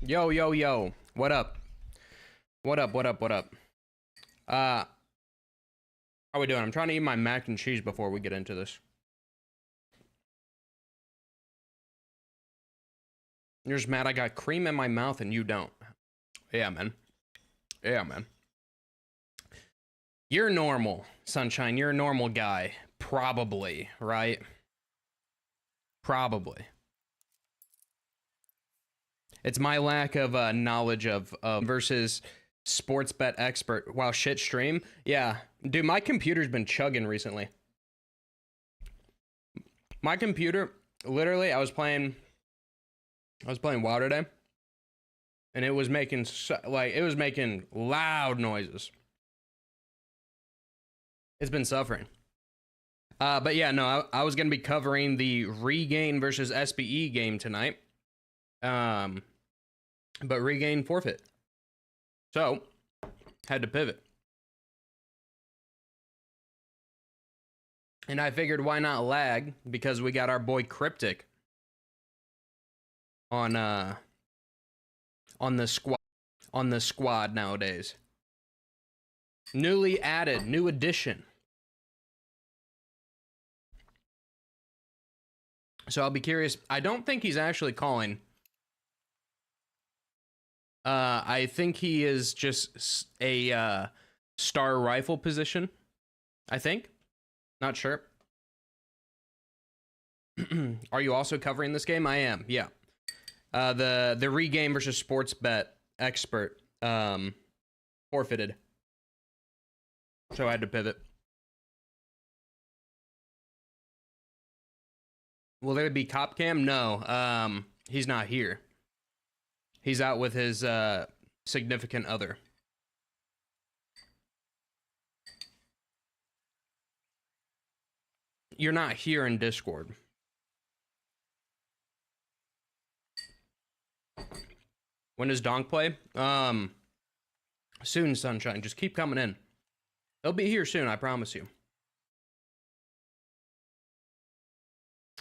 Yo, yo, yo. What up? What up, what up, what up? How we doing? I'm trying to eat my mac and cheese before we get into this. You're just mad I got cream in my mouth and you don't. Yeah, man. Yeah, man. You're normal, Sunshine. You're a normal guy. Probably, right? Probably. It's my lack of knowledge of versus sports bet expert. Wow, shit stream. Yeah, dude, my computer's been chugging recently. My computer, literally, I was playing WoW today, and it was making loud noises. It's been suffering. But yeah, no, I was gonna be covering the Regain versus SBE game tonight. But Regain forfeit. So, had to pivot. And I figured why not lag, because we got our boy Cryptic on the squad nowadays. Newly added, new addition. So I'll be curious. I don't think he's actually calling. I think he is just a star rifle position. I think. Not sure. Are you also covering this game? I am. Yeah. The Regain versus sports bet expert forfeited. So I had to pivot. Will there be cop cam? No. He's not here. He's out with his significant other. You're not here in Discord. When does Donk play? Soon, Sunshine. Just keep coming in. They'll be here soon, I promise you.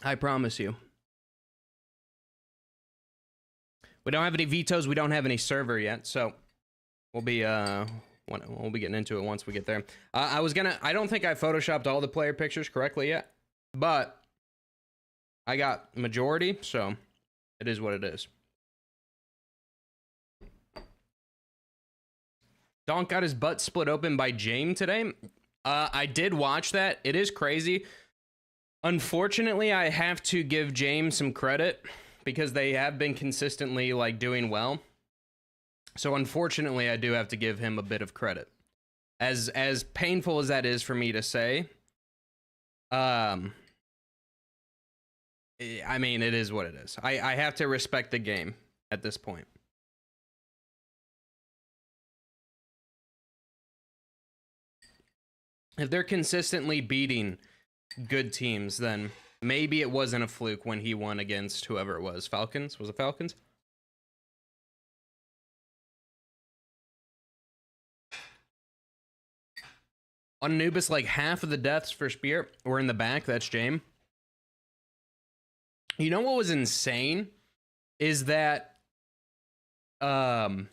I promise you. We don't have any vetoes. We don't have any server yet, so we'll be getting into it once we get there. I don't think I photoshopped all the player pictures correctly yet, but I got majority, so it is what it is. Donk got his butt split open by James today. I did watch that. It is crazy. Unfortunately, I have to give James some credit because they have been consistently like doing well. So unfortunately, I do have to give him a bit of credit. As painful as that is for me to say, I mean, it is what it is. I have to respect the game at this point. If they're consistently beating good teams, then maybe it wasn't a fluke when he won against whoever it was. Falcons? Was it Falcons? On Anubis, like half of the deaths for Spear were in the back. That's James. You know what was insane? Is that Donk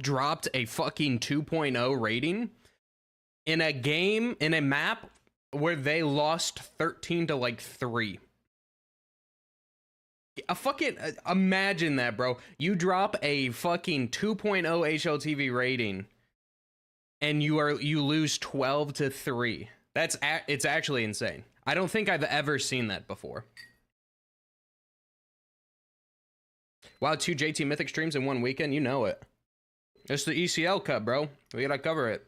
dropped a fucking 2.0 rating in a game, in a map where they lost 13 to like 3. A fucking imagine that, bro. You drop a fucking 2.0 HLTV rating and you lose 12 to 3. It's actually insane. I don't think I've ever seen that before. Wow, 2 JT Mythic streams in one weekend, you know it. It's the ECL Cup, bro. We gotta cover it.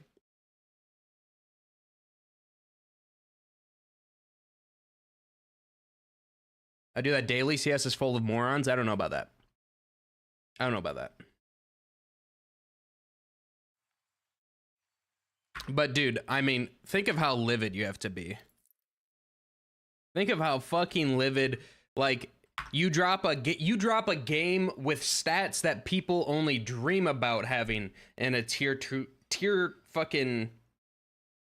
I do that daily. CS is full of morons. I don't know about that. I don't know about that. But dude, I mean, think of how livid you have to be. Think of how fucking livid. Like, you drop a game with stats that people only dream about having in a tier fucking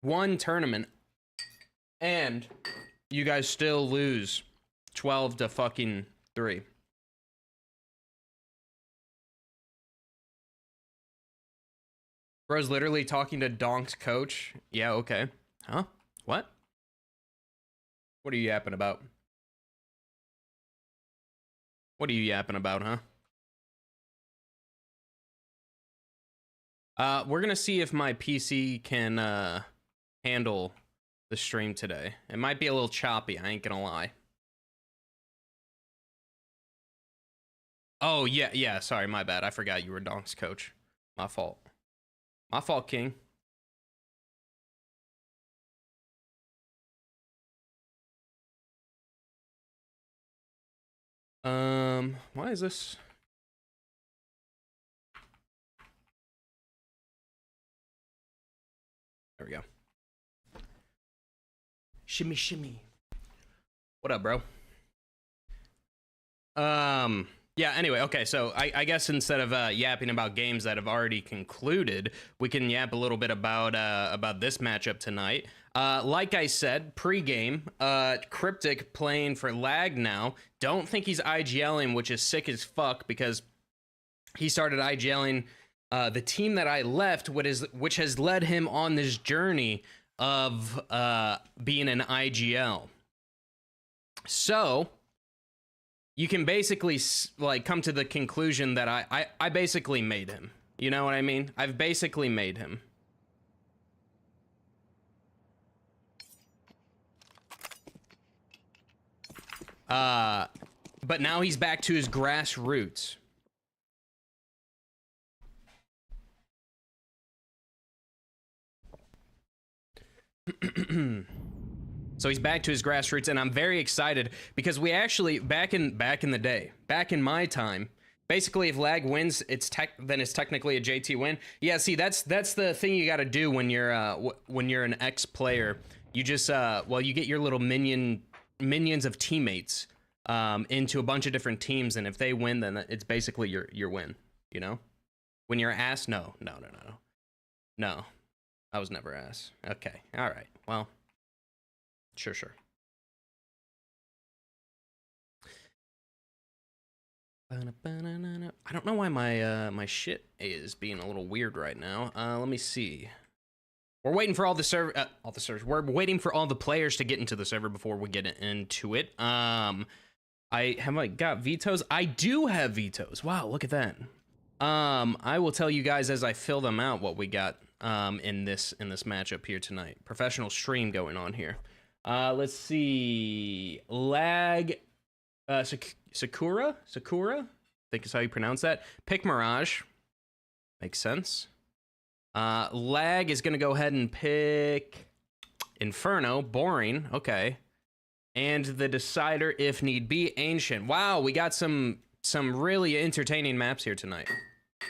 1 tournament, and you guys still lose 12 to fucking 3. Bro's literally talking to Donk's coach. Yeah, okay. Huh? What? What are you yapping about? What are you yapping about, huh? We're gonna see if my PC can handle the stream today. It might be a little choppy, I ain't gonna lie. Oh, yeah, sorry, my bad. I forgot you were Donk's coach. My fault. My fault, King. Why is this? There we go. Shimmy, shimmy. What up, bro? Yeah, anyway, okay, so I guess instead of yapping about games that have already concluded, we can yap a little bit about this matchup tonight. Like I said, pre-game, Cryptic playing for Lag now. Don't think he's IGLing, which is sick as fuck, because he started IGLing the team that I left, which has led him on this journey of being an IGL. So you can basically like come to the conclusion that I basically made him. You know what I mean? I've basically made him. But now he's back to his grassroots. So he's back to his grassroots, and I'm very excited because we actually back in the day, back in my time, basically if Lag wins, then it's technically a JT win. Yeah, see that's the thing you got to do when you're an ex player. You just well, you get your little minions of teammates into a bunch of different teams, and if they win, then it's basically your win. You know, when you're ass, no, I was never ass. Okay, all right, well. Sure. I don't know why my shit is being a little weird right now. Let me see. We're waiting for all the servers. We're waiting for all the players to get into the server before we get into it. I got vetoes. I do have vetoes. Wow, look at that. I will tell you guys as I fill them out what we got in this matchup here tonight. Professional stream going on here. Let's see. Lag. Sakura? I think is how you pronounce that. Pick Mirage. Makes sense. Lag is going to go ahead and pick Inferno. Boring. Okay. And the decider, if need be, Ancient. Wow, we got some really entertaining maps here tonight.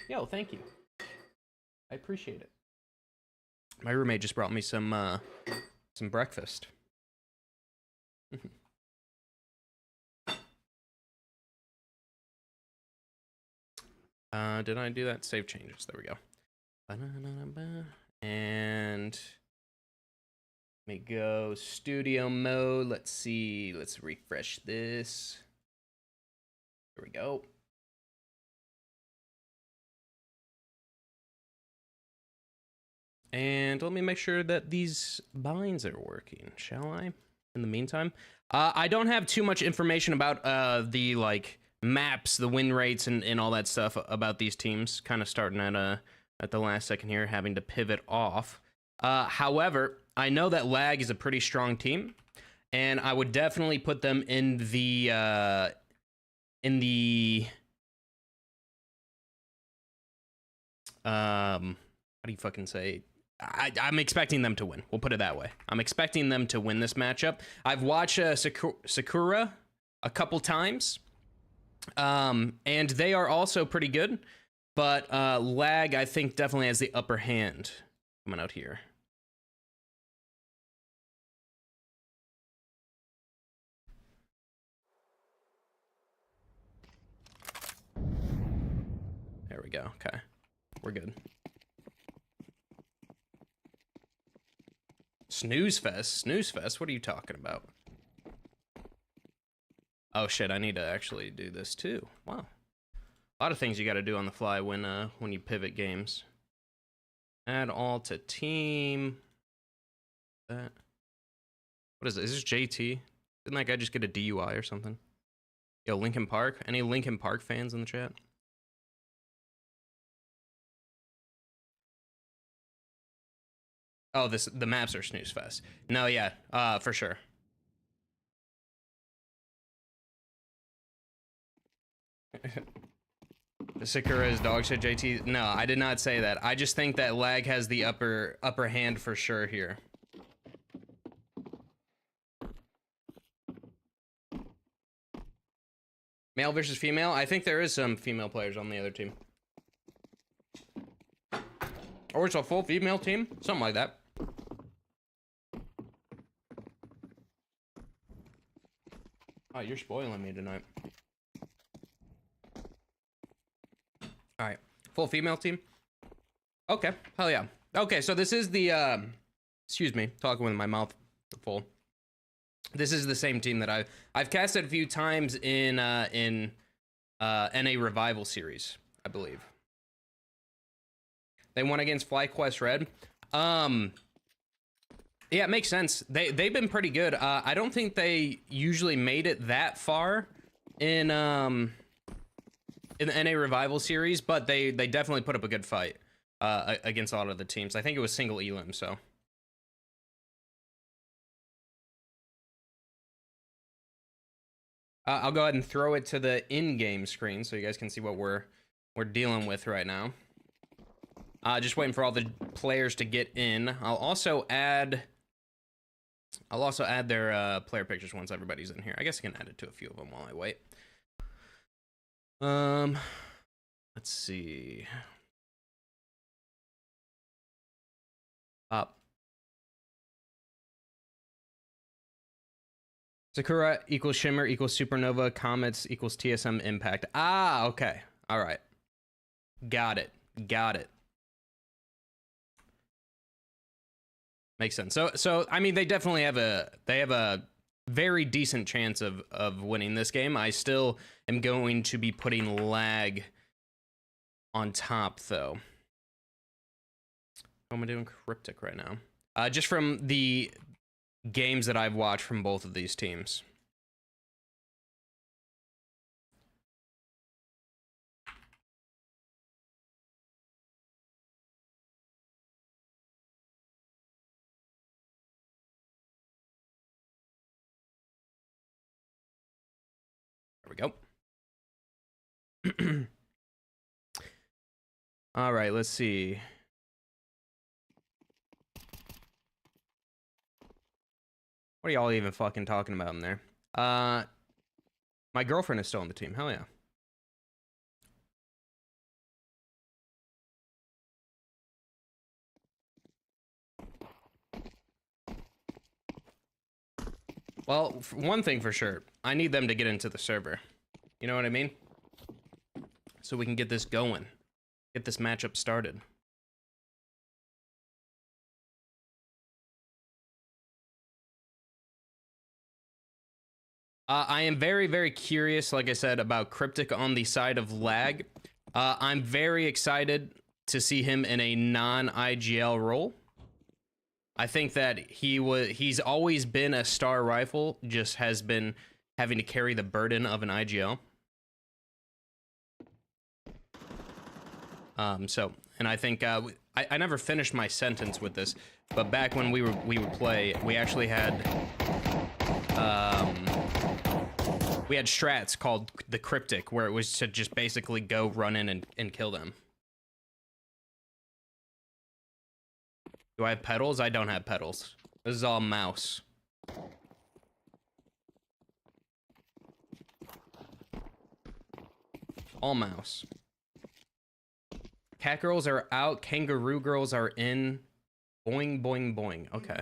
Yo, thank you. I appreciate it. My roommate just brought me some breakfast. Did I do that? Save changes. There we go. And let me go studio mode. Let's see. Let's refresh this. There we go. And let me make sure that these binds are working, shall I? In the meantime, I don't have too much information about the like maps, the win rates, and all that stuff about these teams. Kind of starting at the last second here, having to pivot off. However, I know that Lag is a pretty strong team, and I would definitely put them in the how do you fucking say? I'm expecting them to win. We'll put it that way. I'm expecting them to win this matchup. I've watched Sakura a couple times, and they are also pretty good. But Lag, I think, definitely has the upper hand coming out here. There we go. Okay, we're good. Snooze fest? What are you talking about? Oh shit, I need to actually do this too. Wow. A lot of things you gotta do on the fly when you pivot games. Add all to team. That. What is it? Is this JT? Didn't that guy just get a DUI or something? Yo, Linkin Park? Any Linkin Park fans in the chat? Oh, the maps are snooze fest. No, yeah, for sure. Sakura is dog shit, JT. No, I did not say that. I just think that lag has the upper hand for sure here. Male versus female? I think there is some female players on the other team. Or it's a full female team? Something like that. Oh, you're spoiling me tonight. Alright. Full female team? Okay. Hell yeah. Okay, so this is the, excuse me, talking with my mouth full. This is the same team that I've casted a few times in NA Revival series, I believe. They won against FlyQuest Red. Yeah, it makes sense. They've been pretty good. I don't think they usually made it that far in the NA Revival series, but they definitely put up a good fight against a lot of the teams. I think it was single elim, so. I'll go ahead and throw it to the in-game screen so you guys can see what we're dealing with right now. Just waiting for all the players to get in. I'll also add their player pictures once everybody's in here. I guess I can add it to a few of them while I wait. Let's see. Sakura equals Shimmer equals Supernova, Comets equals TSM Impact. Ah, okay. All right. Got it. Got it. Makes sense. So I mean, they definitely have a very decent chance of winning this game. I still am going to be putting lag on top, though. How am I doing Cryptic right now? Just from the games that I've watched from both of these teams. There we go. All right, let's see. What are y'all even fucking talking about in there? My girlfriend is still on the team. Hell yeah. Well, one thing for sure, I need them to get into the server. You know what I mean? So we can get this going. Get this matchup started. I am very, very curious, like I said, about Cryptic on the side of lag. I'm very excited to see him in a non-IGL role. I think that he's always been a star rifle, just has been having to carry the burden of an IGL. And I think I never finished my sentence with this, but back when we would play, we actually had we had strats called the Cryptic, where it was to just basically go run in and kill them. Do I have pedals? I don't have pedals. This is all mouse. All mouse. Cat girls are out. Kangaroo girls are in. Boing, boing, boing. Okay.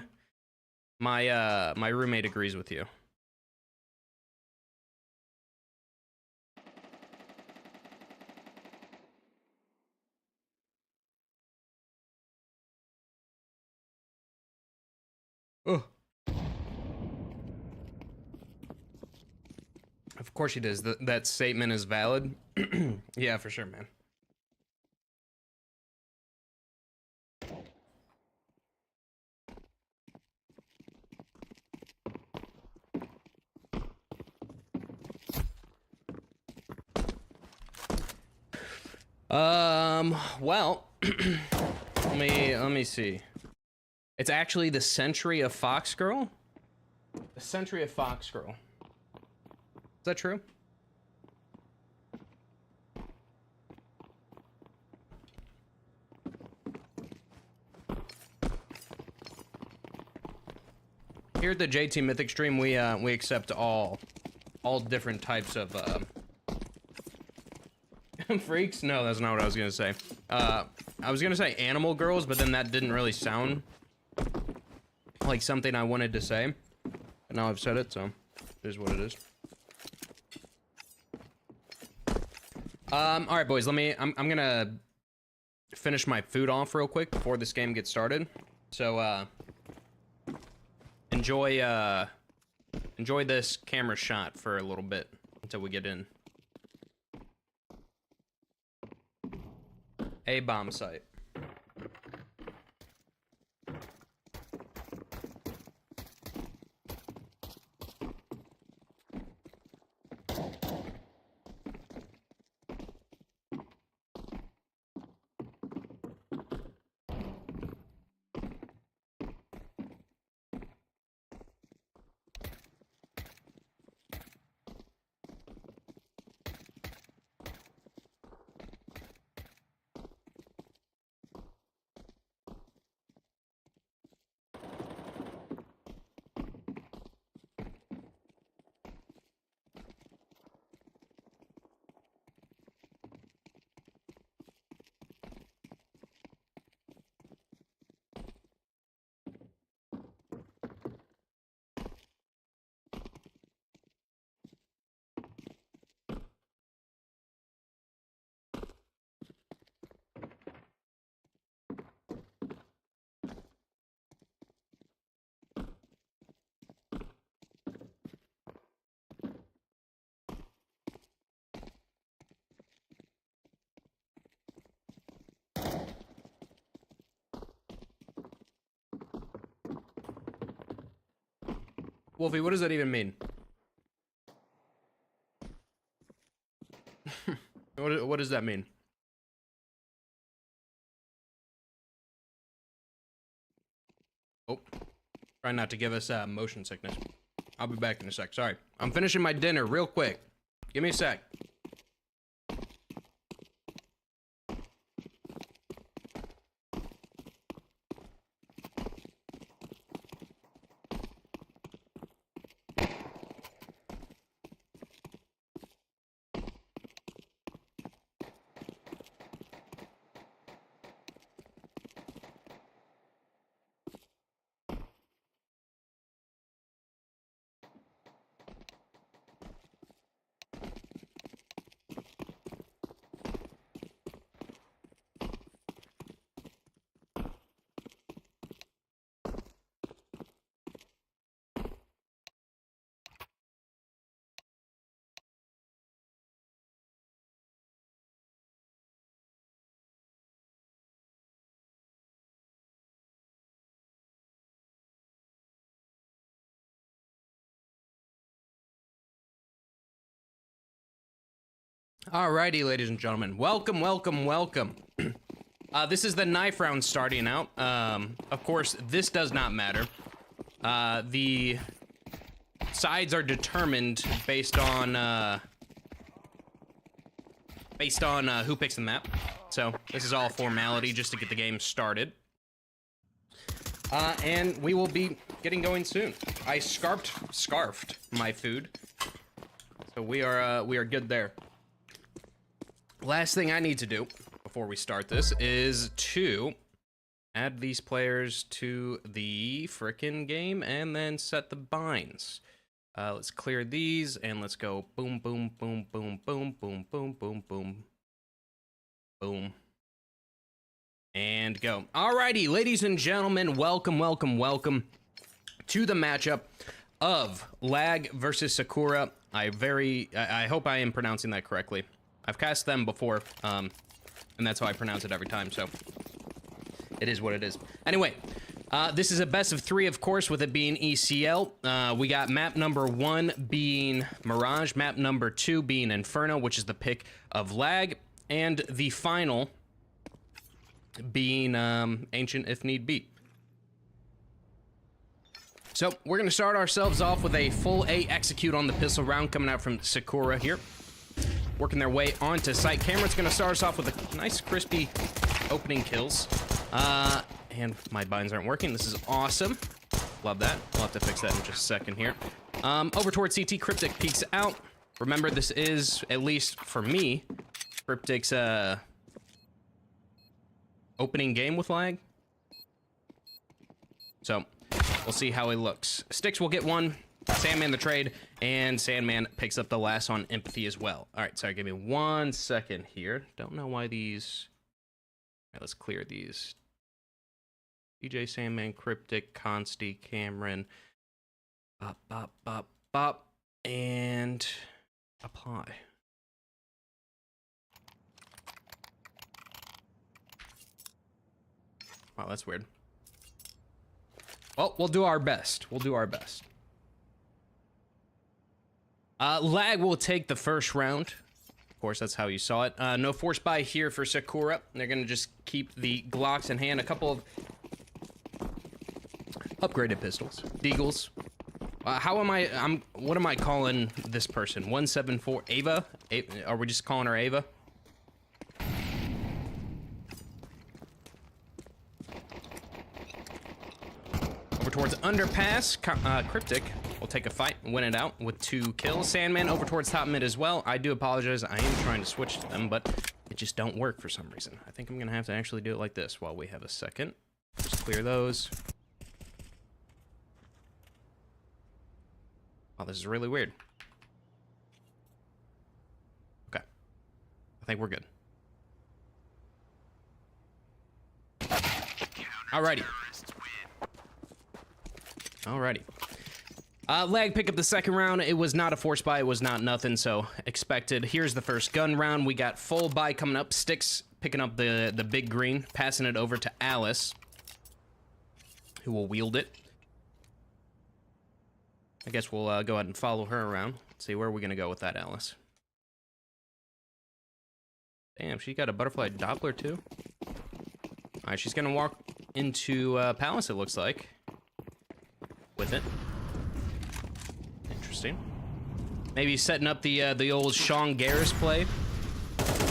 My roommate agrees with you. Oh. Of course she does. That statement is valid. Yeah, for sure, man. Well, let me see. It's actually the Century of Fox Girl. The Century of Fox Girl. Is that true? Here at the JT Mythic stream, we accept all different types of freaks. No, that's not what I was gonna say. I was gonna say animal girls, but then that didn't really sound like something I wanted to say. But now I've said it, so it is what it is. All right, boys. I'm gonna finish my food off real quick before this game gets started. So enjoy this camera shot for a little bit until we get in. A bomb site. Wolfie, what does that even mean? What does that mean? Oh, try not to give us motion sickness. I'll be back in a sec. Sorry, I'm finishing my dinner real quick. Give me a sec. Alrighty, ladies and gentlemen, welcome. This is the knife round starting out. Of course, this does not matter. The sides are determined based on who picks the map. So this is all formality just to get the game started. And we will be getting going soon. I scarfed my food, so we are good there. Last thing I need to do before we start this is to add these players to the frickin' game and then set the binds. Let's clear these and let's go boom, boom, boom, boom, boom, boom, boom, boom, boom, boom, and go. Alrighty, ladies and gentlemen, welcome to the matchup of Lag versus Sakura. I hope I am pronouncing that correctly. I've cast them before, and that's how I pronounce it every time, so it is what it is. Anyway, this is a best of 3, of course, with it being ECL. We got map number 1 being Mirage, map number 2 being Inferno, which is the pick of Lag. and the final being Ancient if need be. So we're going to start ourselves off with a full A execute on the pistol round coming out from Sakura here. Working their way onto site. Cameron's going to start us off with a nice crispy opening kills. And my binds aren't working. This is awesome. Love that. We'll have to fix that in just a second here. Over towards CT, Cryptic peeks out. Remember, this is, at least for me, Cryptic's opening game with lag. So, we'll see how he looks. Sticks will get one. Sandman the trade, and Sandman picks up the last on Empathy as well. All right, sorry, give me 1 second here. Don't know why these... All right, let's clear these. DJ, Sandman, Cryptic, Consti, Cameron. Bop, bop, bop, bop. And apply. Wow, that's weird. Well, we'll do our best. We'll do our best. Lag will take the first round. Of course, that's how you saw it. No force buy here for Sakura. They're going to just keep the Glocks in hand. A couple of upgraded pistols. Deagles. What am I calling this person? 174 Ava? Are we just calling her Ava? Over towards underpass. Cryptic will take a fight and win it out with 2 kills. Sandman over towards top mid as well. I do apologize. I am trying to switch to them, but it just don't work for some reason. I think I'm going to have to actually do it like this while we have a second. Just clear those. Oh, this is really weird. Okay. I think we're good. Alrighty. Alrighty. Lag pick up the second round. It was not a force buy. It was not nothing, so expected. Here's the first gun round. We got full buy coming up. Sticks picking up the big green, passing it over to Alice, who will wield it. I guess we'll go ahead and follow her around. Let's see, where are we going to go with that, Alice? Damn, she got a butterfly Doppler, too. All right, she's going to walk into Palace, it looks like. With it. Interesting. Maybe setting up the old Sean Garris play.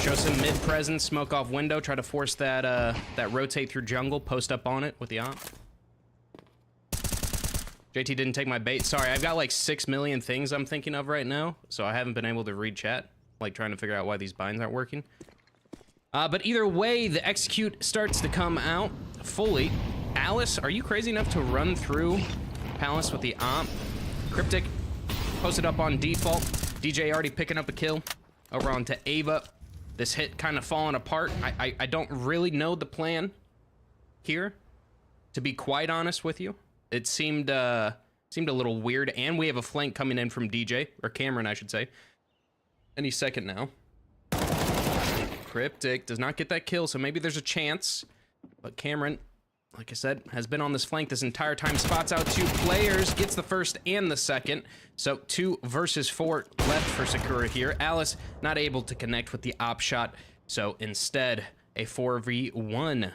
Show some mid-presence, smoke off window, try to force that rotate through jungle, post up on it with the op. JT didn't take my bait. Sorry, I've got like 6 million things I'm thinking of right now, so I haven't been able to read chat, like trying to figure out why these binds aren't working. But either way, the execute starts to come out fully. Alice, are you crazy enough to run through Palace with the omp? Cryptic posted up on default. DJ already picking up a kill over onto Ava. This hit kind of falling apart. I don't really know the plan here, to be quite honest with you. It seemed a little weird, and we have a flank coming in from DJ, or Cameron, I should say. Any second now. Cryptic does not get that kill, so maybe there's a chance. But Cameron, like I said, has been on this flank this entire time. Spots out 2 players, gets the first and the second. So 2 versus 4 left for Sakura here. Alice not able to connect with the op shot, so instead a 4v1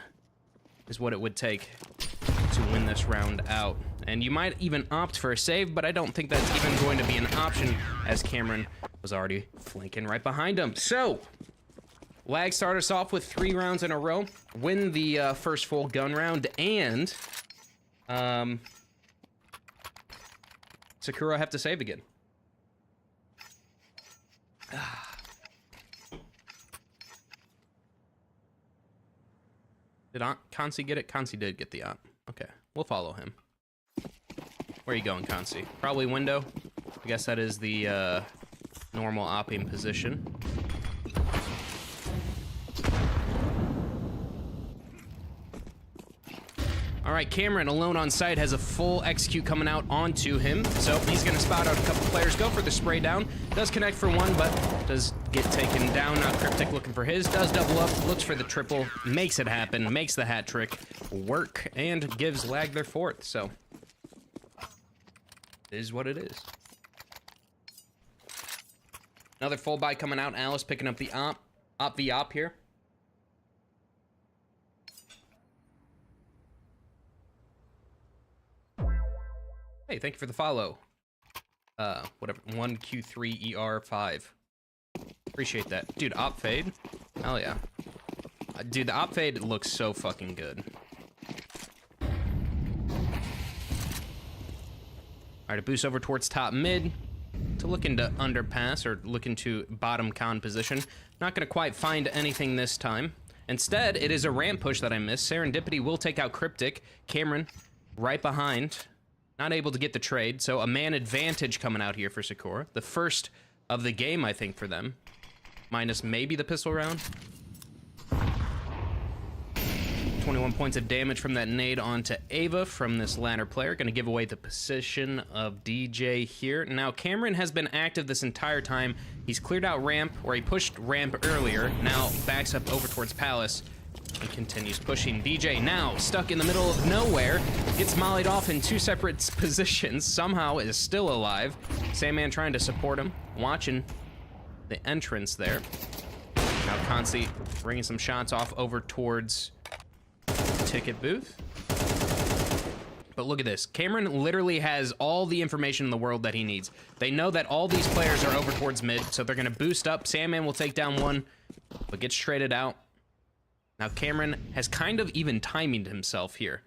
is what it would take to win this round out. And you might even opt for a save, but I don't think that's even going to be an option, as Cameron was already flanking right behind him. So Lag start us off with 3 rounds in a row, win the first full gun round, and Sakura have to save again. Did Consi get it? Consi did get the op. Okay, we'll follow him. Where are you going, Consi? Probably window. I guess that is the normal opping position. All right, Cameron alone on site has a full execute coming out onto him. So he's gonna spot out a couple players, go for the spray down. Does connect for one, but does get taken down. Now Cryptic looking for his, does double up, looks for the triple, makes it happen, makes the hat trick work, and gives Lag their 4th. So it is what it is. Another full buy coming out. Alice picking up the op. Op v op here. Hey, thank you for the follow. Whatever, 1Q3ER5. Appreciate that. Dude, op fade? Hell yeah. Dude, the op fade looks so fucking good. Alright, a boost over towards top mid to look into underpass or look into bottom con position. Not gonna quite find anything this time. Instead, it is a ramp push that I missed. Serendipity will take out Cryptic. Cameron right behind. Not able to get the trade, so a man advantage coming out here for Sakura. The first of the game, I think, for them. Minus maybe the pistol round. 21 points of damage from that nade onto Ava from this ladder player. Gonna give away the position of DJ here. Now, Cameron has been active this entire time. He's cleared out ramp, or he pushed ramp earlier. Now backs up over towards Palace and continues pushing. DJ now stuck in the middle of nowhere. Gets mollied off in two separate positions. Somehow is still alive. Sandman trying to support him. Watching the entrance there. Now Consti bringing some shots off over towards ticket booth. But look at this. Cameron literally has all the information in the world that he needs. They know that all these players are over towards mid, so they're gonna boost up. Sandman will take down one, but gets traded out. Now Cameron has kind of even timing himself here.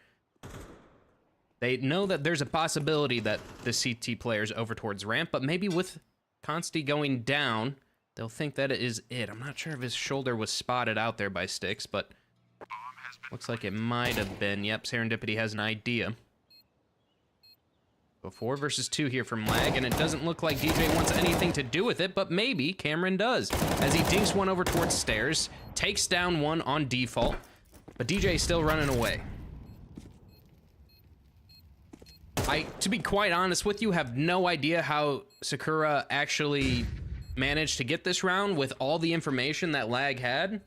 They know that there's a possibility that the CT player is over towards ramp, but maybe with Consti going down, they'll think that it is it. I'm not sure if his shoulder was spotted out there by Sticks, but looks like it might have been. Yep, Serendipity has an idea. So 4 versus 2 here from Lag, and it doesn't look like DJ wants anything to do with it, but maybe Cameron does. As he dinks one over towards stairs, takes down one on default, but DJ is still running away. To be quite honest with you, have no idea how Sakura actually managed to get this round with all the information that Lag had.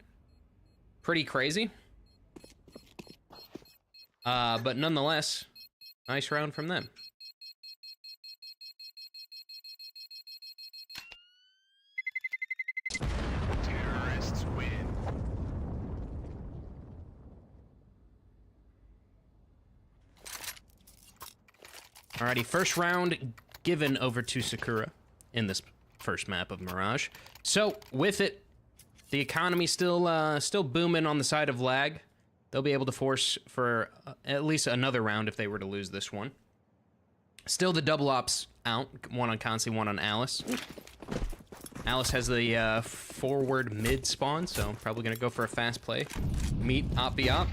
Pretty crazy. But nonetheless, nice round from them. Terrorists win. Alrighty, first round given over to Sakura in this first map of Mirage. So with it, the economy still booming on the side of Lag. They'll be able to force for at least another round if they were to lose this one. Still the double ops out. One on Consi, one on Alice. Alice has the forward mid spawn, so probably gonna go for a fast play. Meet op be op.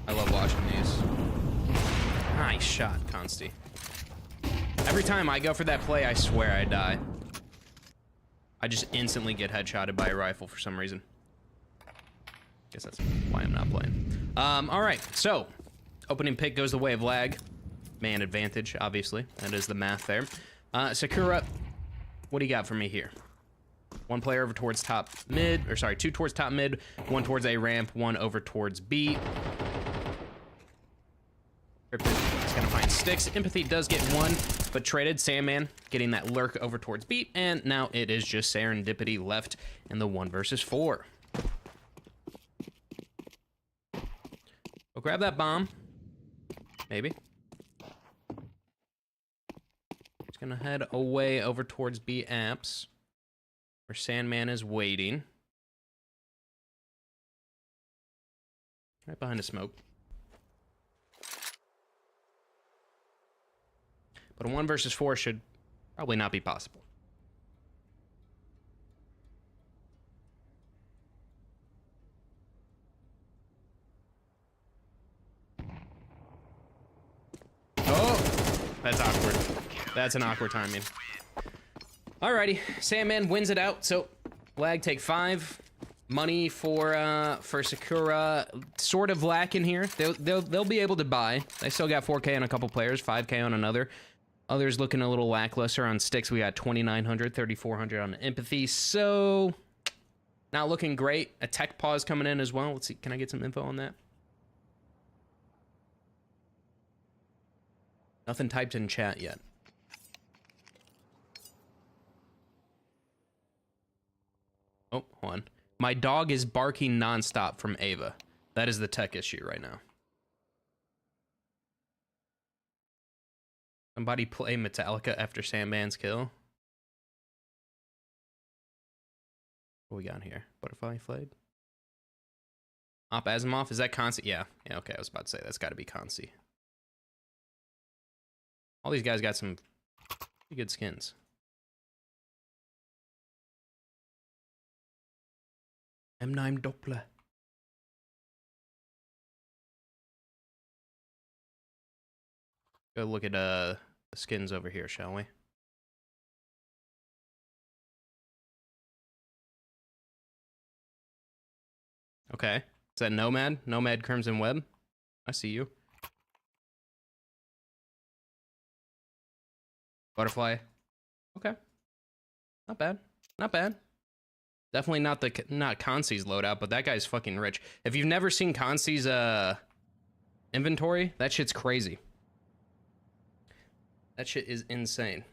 I love watching these. Nice shot, Consti. Every time I go for that play, I swear I die. I just instantly get headshotted by a rifle for some reason. Guess that's why I'm not playing. All right, so opening pick goes the way of Lag. Man advantage, obviously. That is the math there. Sakura, what do you got for me here? One player over towards top mid, or sorry, 2 towards top mid, 1 towards A ramp, 1 over towards B. It's gonna find Sticks. Empathy does get 1, but traded. Sandman getting that lurk over towards B, and now it is just Serendipity left in the 1 versus 4. We'll grab that bomb. Maybe. It's gonna head away over towards B apps, where Sandman is waiting. Right behind the smoke. But a 1 versus 4 should probably not be possible. Oh, that's awkward. That's an awkward timing. Alrighty, Sandman wins it out. So Lag take 5. Money for Sakura sort of lacking here. They'll be able to buy. They still got 4K on a couple players, 5K on another. Others looking a little lackluster on Sticks. We got 2,900, 3,400 on Empathy. So not looking great. A tech pause coming in as well. Let's see. Can I get some info on that? Nothing typed in chat yet. Oh, hold on. My dog is barking nonstop from Ava. That is the tech issue right now. Somebody play Metallica after Sandman's kill. What we got here? Butterfly Flayed? Op Asimov, is that Consi? Yeah, okay, I was about to say, that's gotta be Consi. All these guys got some pretty good skins. M9 Doppler. Go look at the skins over here, shall we? Okay. Is that Nomad? Nomad Crimson Web? I see you. Butterfly. Okay. Not bad. Not bad. Definitely not Consi's loadout, but that guy's fucking rich. If you've never seen Consi's inventory, that shit's crazy. That shit is insane.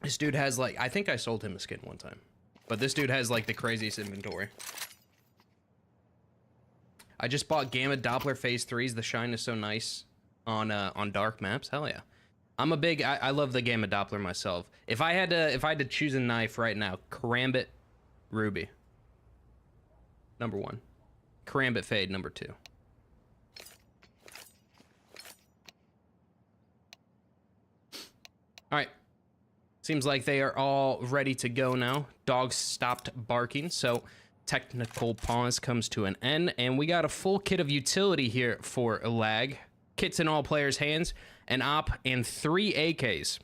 This dude has like, I think I sold him a skin one time, but this dude has like the craziest inventory. I just bought Gamma Doppler Phase 3s. The shine is so nice on dark maps. Hell yeah. I'm a big, I love the Gamma Doppler myself. If I had to choose a knife right now, Karambit Ruby, number 1. Karambit Fade, number 2. All right. Seems like they are all ready to go now. Dogs stopped barking, so technical pause comes to an end, and we got a full kit of utility here for lag. Kits in all players' hands, an op, and 3 AKs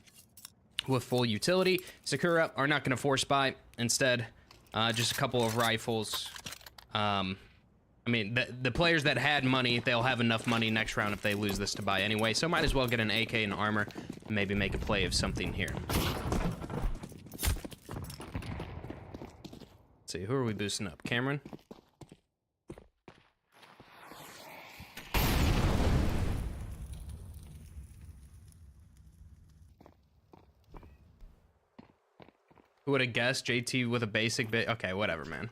with full utility. Sakura are not going to force buy. Instead, just a couple of rifles. I mean, the players that had money, they'll have enough money next round if they lose this to buy anyway, so might as well get an AK and armor and maybe make a play of something here. Let's see, who are we boosting up? Cameron? Who would have guessed JT with a basic bit? Okay, whatever, man.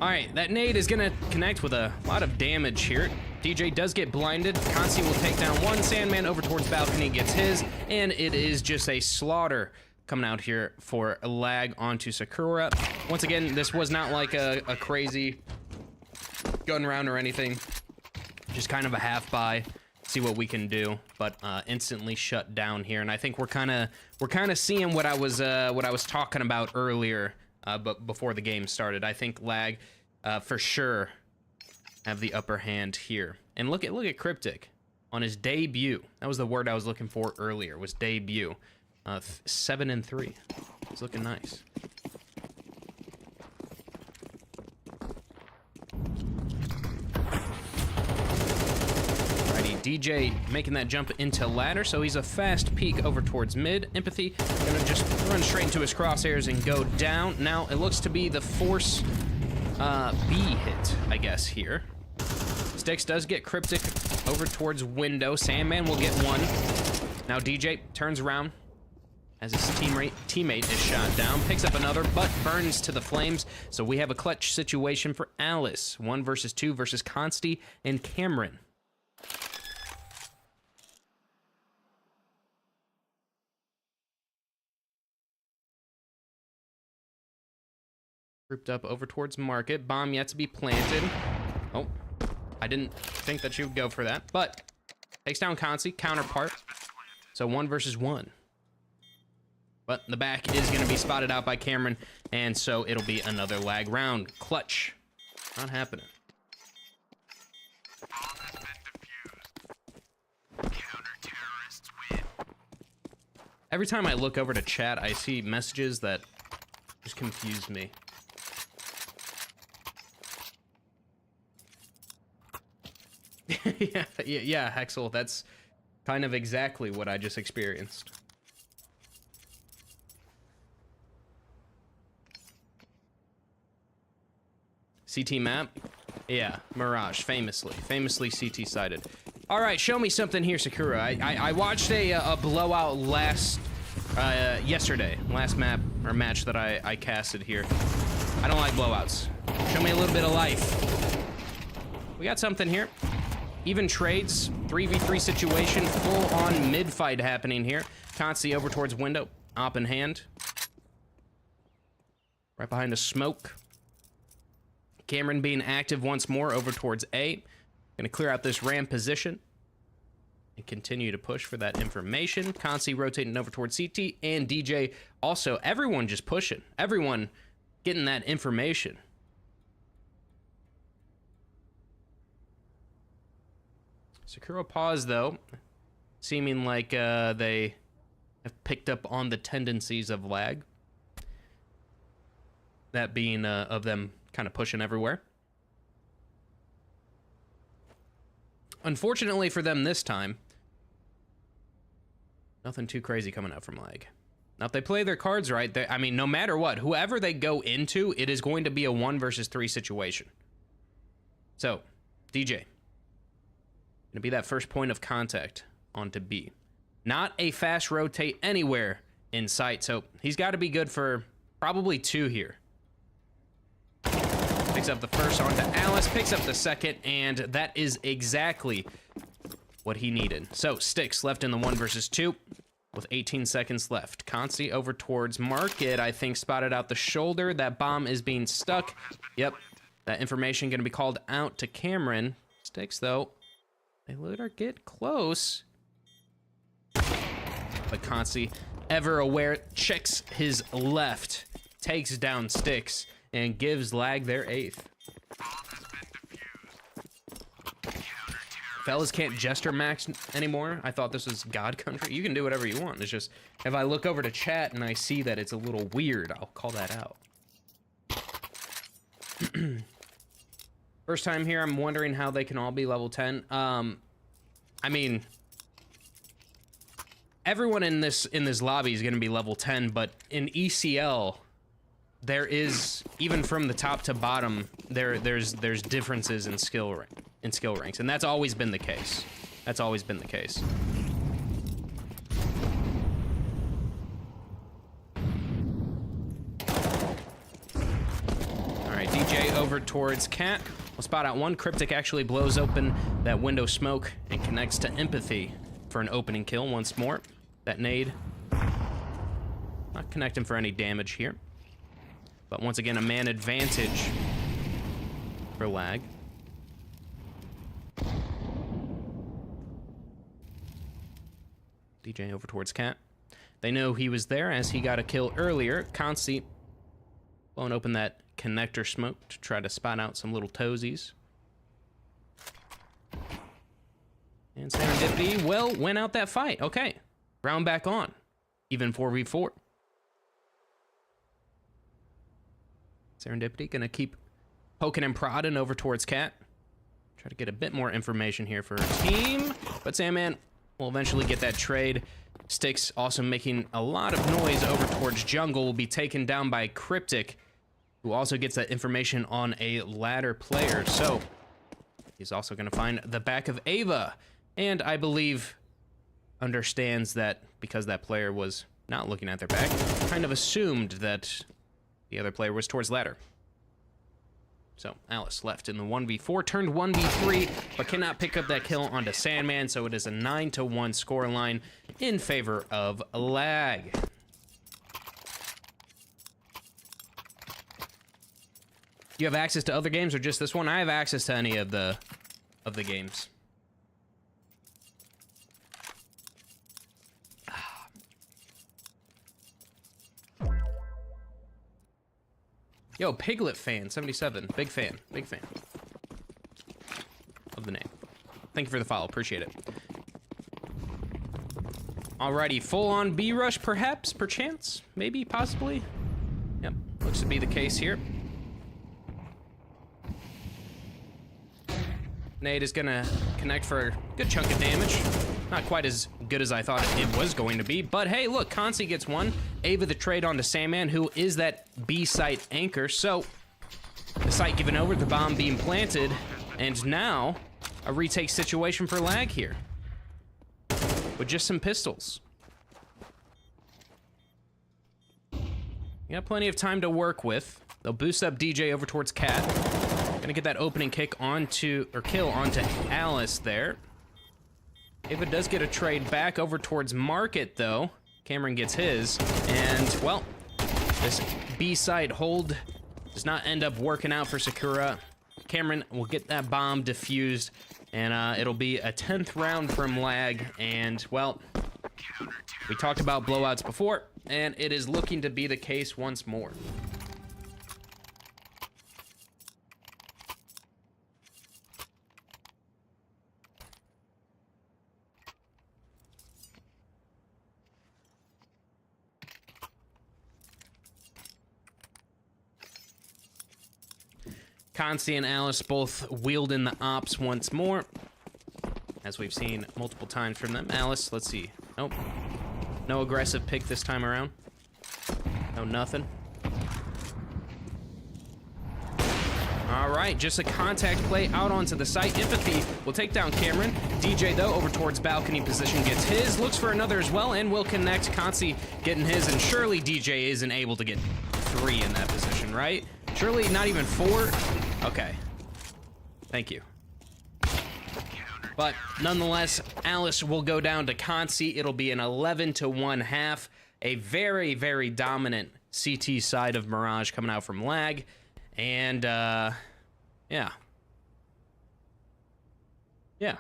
All right, that nade is gonna connect with a lot of damage here. DJ does get blinded. Consi will take down one. Sandman over towards balcony gets his, and it is just a slaughter coming out here for a lag onto Sakura. Once again, this was not like a crazy gun round or anything. Just kind of a half buy. See what we can do, but instantly shut down here. And I think we're kind of seeing what I was talking about earlier. But before the game started, I think lag for sure have the upper hand here. And look at Cryptic on his debut. That was the word I was looking for earlier. Was debut. 7-3. It's looking nice. Alrighty, DJ making that jump into ladder, so he's a fast peek over towards mid. Empathy gonna just run straight into his crosshairs and go down. Now it looks to be the force B hit, I guess, here. Styx does get Cryptic over towards window. Sandman will get one. Now DJ turns around as his teammate is shot down, picks up another, but burns to the flames. So we have a clutch situation for Alice. 1 versus 2 versus Consti and Cameron. Grouped up over towards market. Bomb yet to be planted. Oh, I didn't think that you would go for that, but takes down Consi, counterpart. So 1 versus 1. But the back is going to be spotted out by Cameron, and so it'll be another lag round. Clutch. Not happening. Every time I look over to chat, I see messages that just confuse me. yeah, Hexel, that's kind of exactly what I just experienced. CT map? Yeah, Mirage, famously CT sided. All right, show me something here, Sakura. I watched a blowout last Yesterday, last map or match that I casted here. I don't like blowouts. Show me a little bit of life. We got something here. Even trades, 3v3 situation, full-on mid-fight happening here. Consti over towards window, op in hand. Right behind the smoke. Cameron being active once more over towards A. Gonna clear out this ram position. And continue to push for that information. Consti rotating over towards CT, and DJ also. Everyone just pushing. Everyone getting that information. Sakura pause, though, seeming like they have picked up on the tendencies of lag. That being of them kind of pushing everywhere. Unfortunately for them this time, nothing too crazy coming out from lag. Now, if they play their cards right, I mean, no matter what, whoever they go into, it is going to be a 1 versus 3 situation. So, DJ. Gonna be that first point of contact onto B. Not a fast rotate anywhere in sight, so he's got to be good for probably 2 here. Picks up the first onto Alice, picks up the second, and that is exactly what he needed. So, Sticks left in the 1 versus 2 with 18 seconds left. Consti over towards Market, I think, spotted out the shoulder. That bomb is being stuck. Yep, that information going to be called out to Cameron. Sticks, though, they let her get close. But Consti, ever aware, checks his left, takes down Sticks, and gives lag their 8th. Fellas can't jester max anymore. I thought this was God Country. You can do whatever you want. It's just, if I look over to chat and I see that it's a little weird, I'll call that out. First time here, I'm wondering how they can all be level 10. I mean, everyone in this lobby is going to be level 10, but in ECL, there is, even from the top to bottom, there's differences in skill ranks, and that's always been the case. That's always been the case. All right, DJ over towards Cat. We'll spot out one. Cryptic actually blows open that window smoke and connects to Empathy for an opening kill once more. That nade not connecting for any damage here. But once again, a man advantage for lag. DJ over towards Cat. They know he was there as he got a kill earlier. Consti blowing open that connector smoke to try to spot out some little toesies. And Serendipity, well, went out that fight. Okay, round back on. Even 4v4. Serendipity gonna keep poking and prodding over towards Cat. Try to get a bit more information here for her team. But Sandman will eventually get that trade. Sticks also making a lot of noise over towards jungle. Will be taken down by Cryptic, who also gets that information on a ladder player. So he's also gonna find the back of Ava. And I believe understands that because that player was not looking at their back, kind of assumed that the other player was towards ladder. So Alice left in the 1v4, turned 1v3, but cannot pick up that kill onto Sandman, so it is a 9-1 scoreline in favor of lag. You have access to other games or just this one? I have access to any of the games. Yo, Piglet fan, 77. Big fan of the name. Thank you for the follow, appreciate it. Alrighty, full on B rush perhaps, perchance, maybe, possibly. Yep, looks to be the case here. Nade is gonna connect for a good chunk of damage. Not quite as good as I thought it was going to be, but hey, look, Consti gets one. Ava the trade onto Sandman, who is that B site anchor. So the site given over, the bomb being planted, and now a retake situation for lag here with just some pistols. You got plenty of time to work with. They'll boost up DJ over towards Cat. Gonna get that opening kick onto, or kill onto Alice there. Ava does get a trade back over towards Market, though. Cameron gets his, and, well, this B-side hold does not end up working out for Sakura. Cameron will get that bomb defused, and it'll be a 10th round from lag, and, well, we talked about blowouts before, and it is looking to be the case once more. Consti and Alice both wheeled in the ops once more, as we've seen multiple times from them. Alice, let's see. Nope. No aggressive pick this time around. No nothing. All right, just a contact play out onto the site. Empathy will take down Cameron. DJ, though, over towards balcony position, gets his. Looks for another as well, and will connect. Consti getting his, and surely DJ isn't able to get 3 in that position, right? Surely not even 4? Okay. Thank you. But nonetheless, Alice will go down to Consti. It'll be an 11-1 half. A very, very dominant CT side of Mirage coming out from lag. And, yeah. Yeah.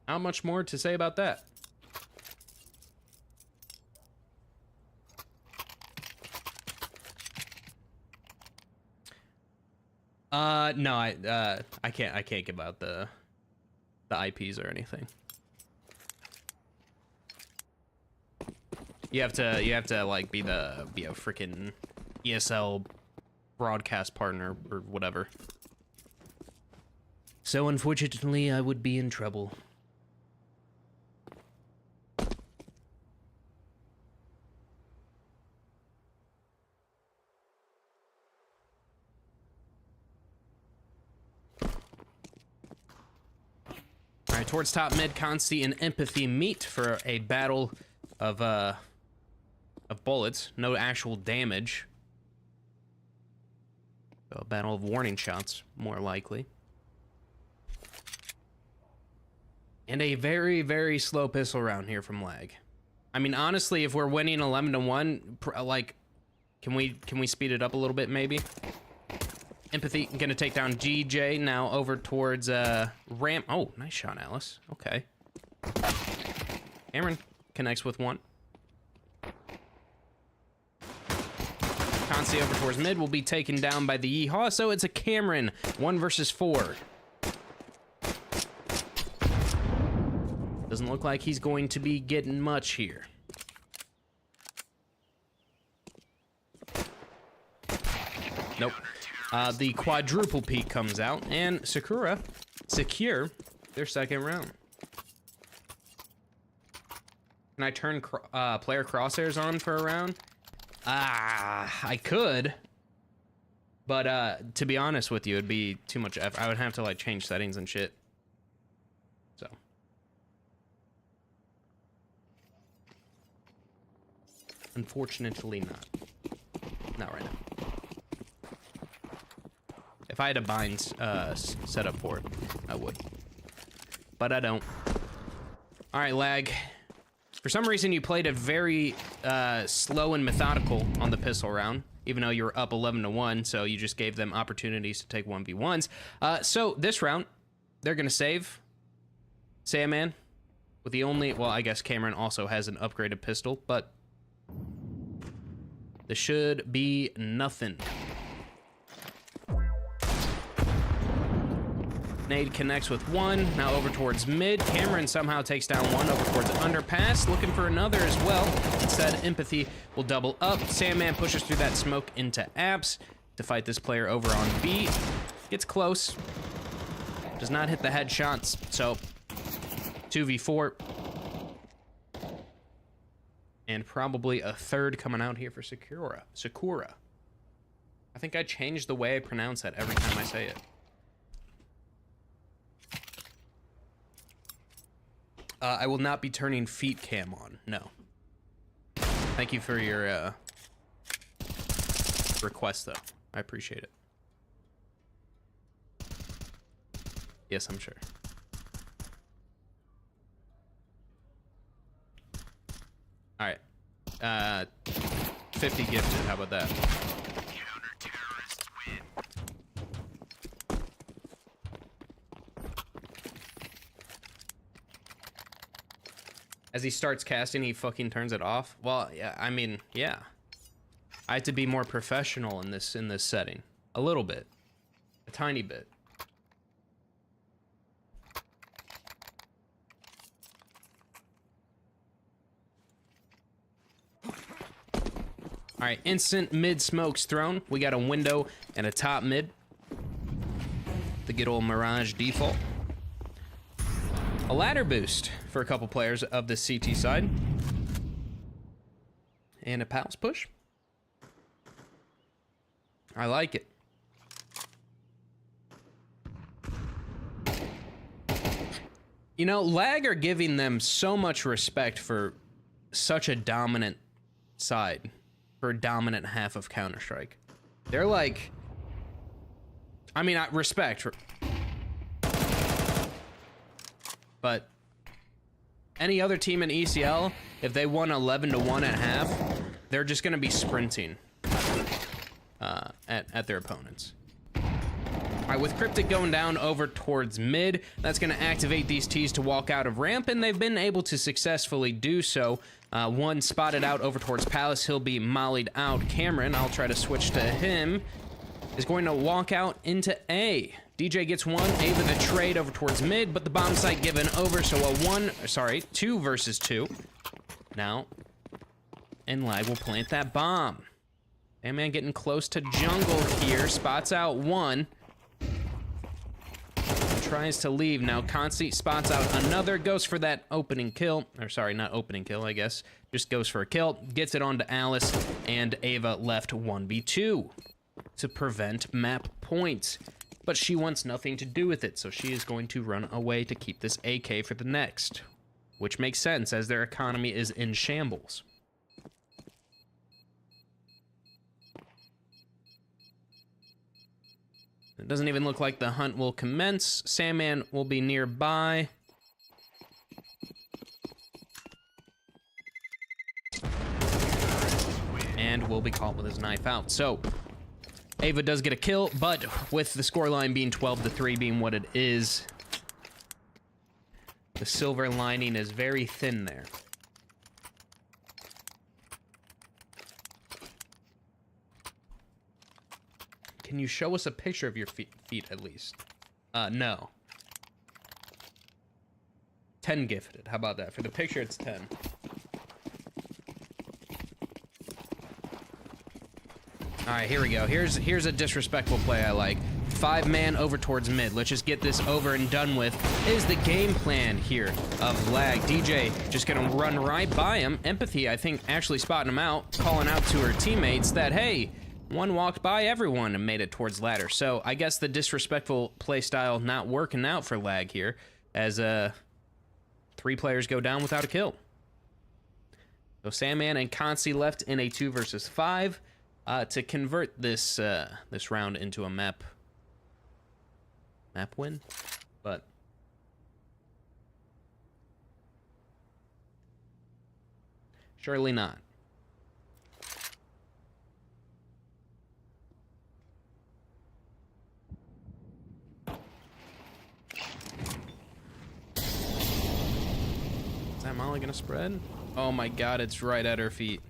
Not much more to say about that. No, I can't give out the IPs or anything. You have to like be a freaking ESL broadcast partner or whatever. So unfortunately, I would be in trouble. All right, towards top mid, Consti and Empathy meet for a battle of bullets. No actual damage. So a battle of warning shots, more likely. And a very, very slow pistol round here from lag. I mean, honestly, if we're winning 11-1, like, can we speed it up a little bit, maybe? Empathy gonna take down GJ now over towards ramp. Oh, nice shot, Alice. Okay. Cameron connects with one. Consti over towards mid will be taken down by the Yeehaw, so it's a Cameron 1 versus 4. Doesn't look like he's going to be getting much here. Nope. The quadruple peak comes out, and Sakura secure their second round. Can I turn player crosshairs on for a round? I could, but to be honest with you, it'd be too much effort. I would have to like change settings and shit. So. Unfortunately not. Not right now. If I had a bind set up for it, I would. But I don't. All right, lag. For some reason, you played it very slow and methodical on the pistol round, even though you were up 11-1, so you just gave them opportunities to take 1v1s. So this round, they're going to save Sandman with the only... Well, I guess Cameron also has an upgraded pistol, but this should be nothing. Nade connects with one, now over towards mid. Cameron somehow takes down one over towards underpass, looking for another as well. Instead, Empathy will double up. Sandman pushes through that smoke into Apps to fight this player over on B. Gets close. Does not hit the headshots, so 2v4. And probably a third coming out here for Sakura. I think I changed the way I pronounce that every time I say it. I will not be turning feet cam on. No. Thank you for your request, though. I appreciate it. Yes, I'm sure. All right. 50 gifted. How about that? Counter-terrorists win. As he starts casting, he fucking turns it off. Well, yeah, I mean, yeah. I have to be more professional in this setting. A little bit. A tiny bit. All right, instant mid smokes thrown. We got a window and a top mid. The good old Mirage default. A ladder boost for a couple players of the CT side. And a pals push. I like it. You know, lag are giving them so much respect for such a dominant side. For a dominant half of Counter-Strike. They're like... I mean, respect. But any other team in ECL, if they won 11-1 at half, they're just going to be sprinting at their opponents. All right, with Cryptic going down over towards mid, that's going to activate these Ts to walk out of ramp, and they've been able to successfully do so. One spotted out over towards Palace. He'll be mollied out. Cameron, I'll try to switch to him, is going to walk out into A. DJ gets one. Ava the trade over towards mid, but the bomb site given over, so a 2 versus 2. Now, and Lag will plant that bomb. Man getting close to jungle here. Spots out one. Tries to leave. Now Consti spots out another. Goes for that opening kill. Or sorry, not opening kill, I guess. Just goes for a kill. Gets it onto Alice. And Ava left 1v2 to prevent map points. But she wants nothing to do with it, so she is going to run away to keep this AK for the next. Which makes sense, as their economy is in shambles. It doesn't even look like the hunt will commence. Sandman will be nearby. And will be caught with his knife out. So, Ava does get a kill, but with the scoreline being 12-3 being what it is, the silver lining is very thin there. Can you show us a picture of your feet at least? No. 10 gifted. How about that? For the picture, it's 10. All right, here we go. Here's a disrespectful play I like. 5-man over towards mid. Let's just get this over and done with. Is the game plan here of Lag. DJ just gonna run right by him. Empathy, I think, actually spotting him out, calling out to her teammates that, hey, one walked by everyone and made it towards ladder. So I guess the disrespectful play style not working out for Lag here, as 3 players go down without a kill. So Sandman and Consi left in a 2 versus 5 to convert this this round into a map win, but surely not. Is that Molly gonna spread? Oh my god, it's right at her feet.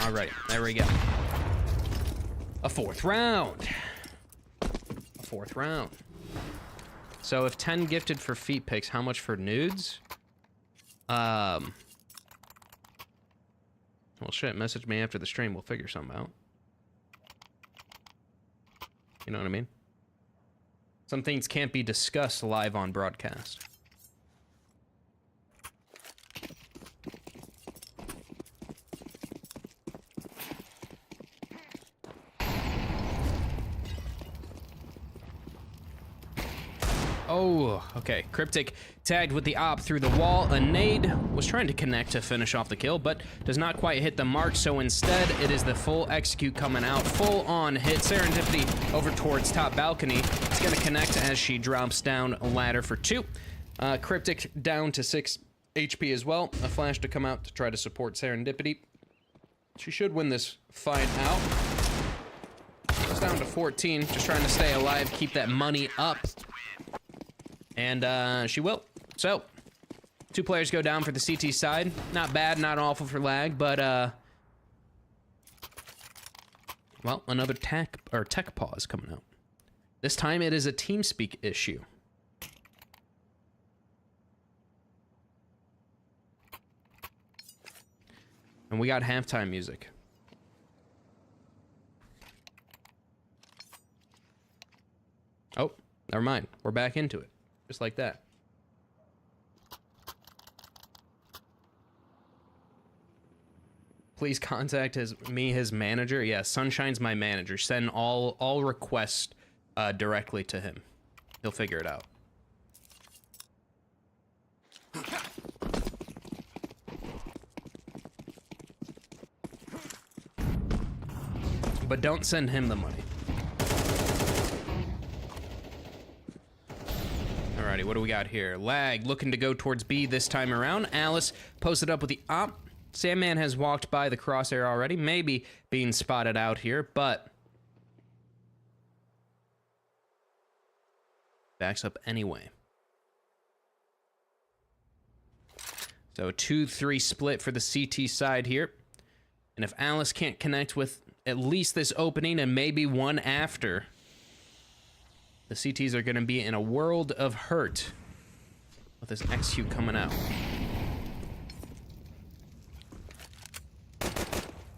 All right, there we go. A 4th round. A 4th round. So if 10 gifted for feet picks, how much for nudes? Well, shit, message me after the stream. We'll figure something out. You know what I mean? Some things can't be discussed live on broadcast. Oh, okay. Cryptic tagged with the op through the wall. A nade was trying to connect to finish off the kill, but does not quite hit the mark, so instead it is the full execute coming out. Full on hit. Serendipity over towards top balcony. It's gonna connect as she drops down a ladder for 2. Cryptic down to 6 HP as well. A flash to come out to try to support Serendipity. She should win this fight out. It's down to 14, just trying to stay alive, keep that money up. And she will. So, 2 players go down for the CT side. Not bad, not awful for lag, but well, another tech pause coming out. This time it is a TeamSpeak issue. And we got halftime music. Oh, never mind. We're back into it. Just like that. Please contact his manager. Yeah, Sunshine's my manager. Send all requests directly to him. He'll figure it out. But don't send him the money. Alrighty, what do we got here? Lag looking to go towards B this time around. Alice posted up with the op. Sandman has walked by the crosshair already, maybe being spotted out here, but backs up anyway. So 2-3 split for the CT side here. And if Alice can't connect with at least this opening and maybe one after, the CTs are going to be in a world of hurt with this execute coming out.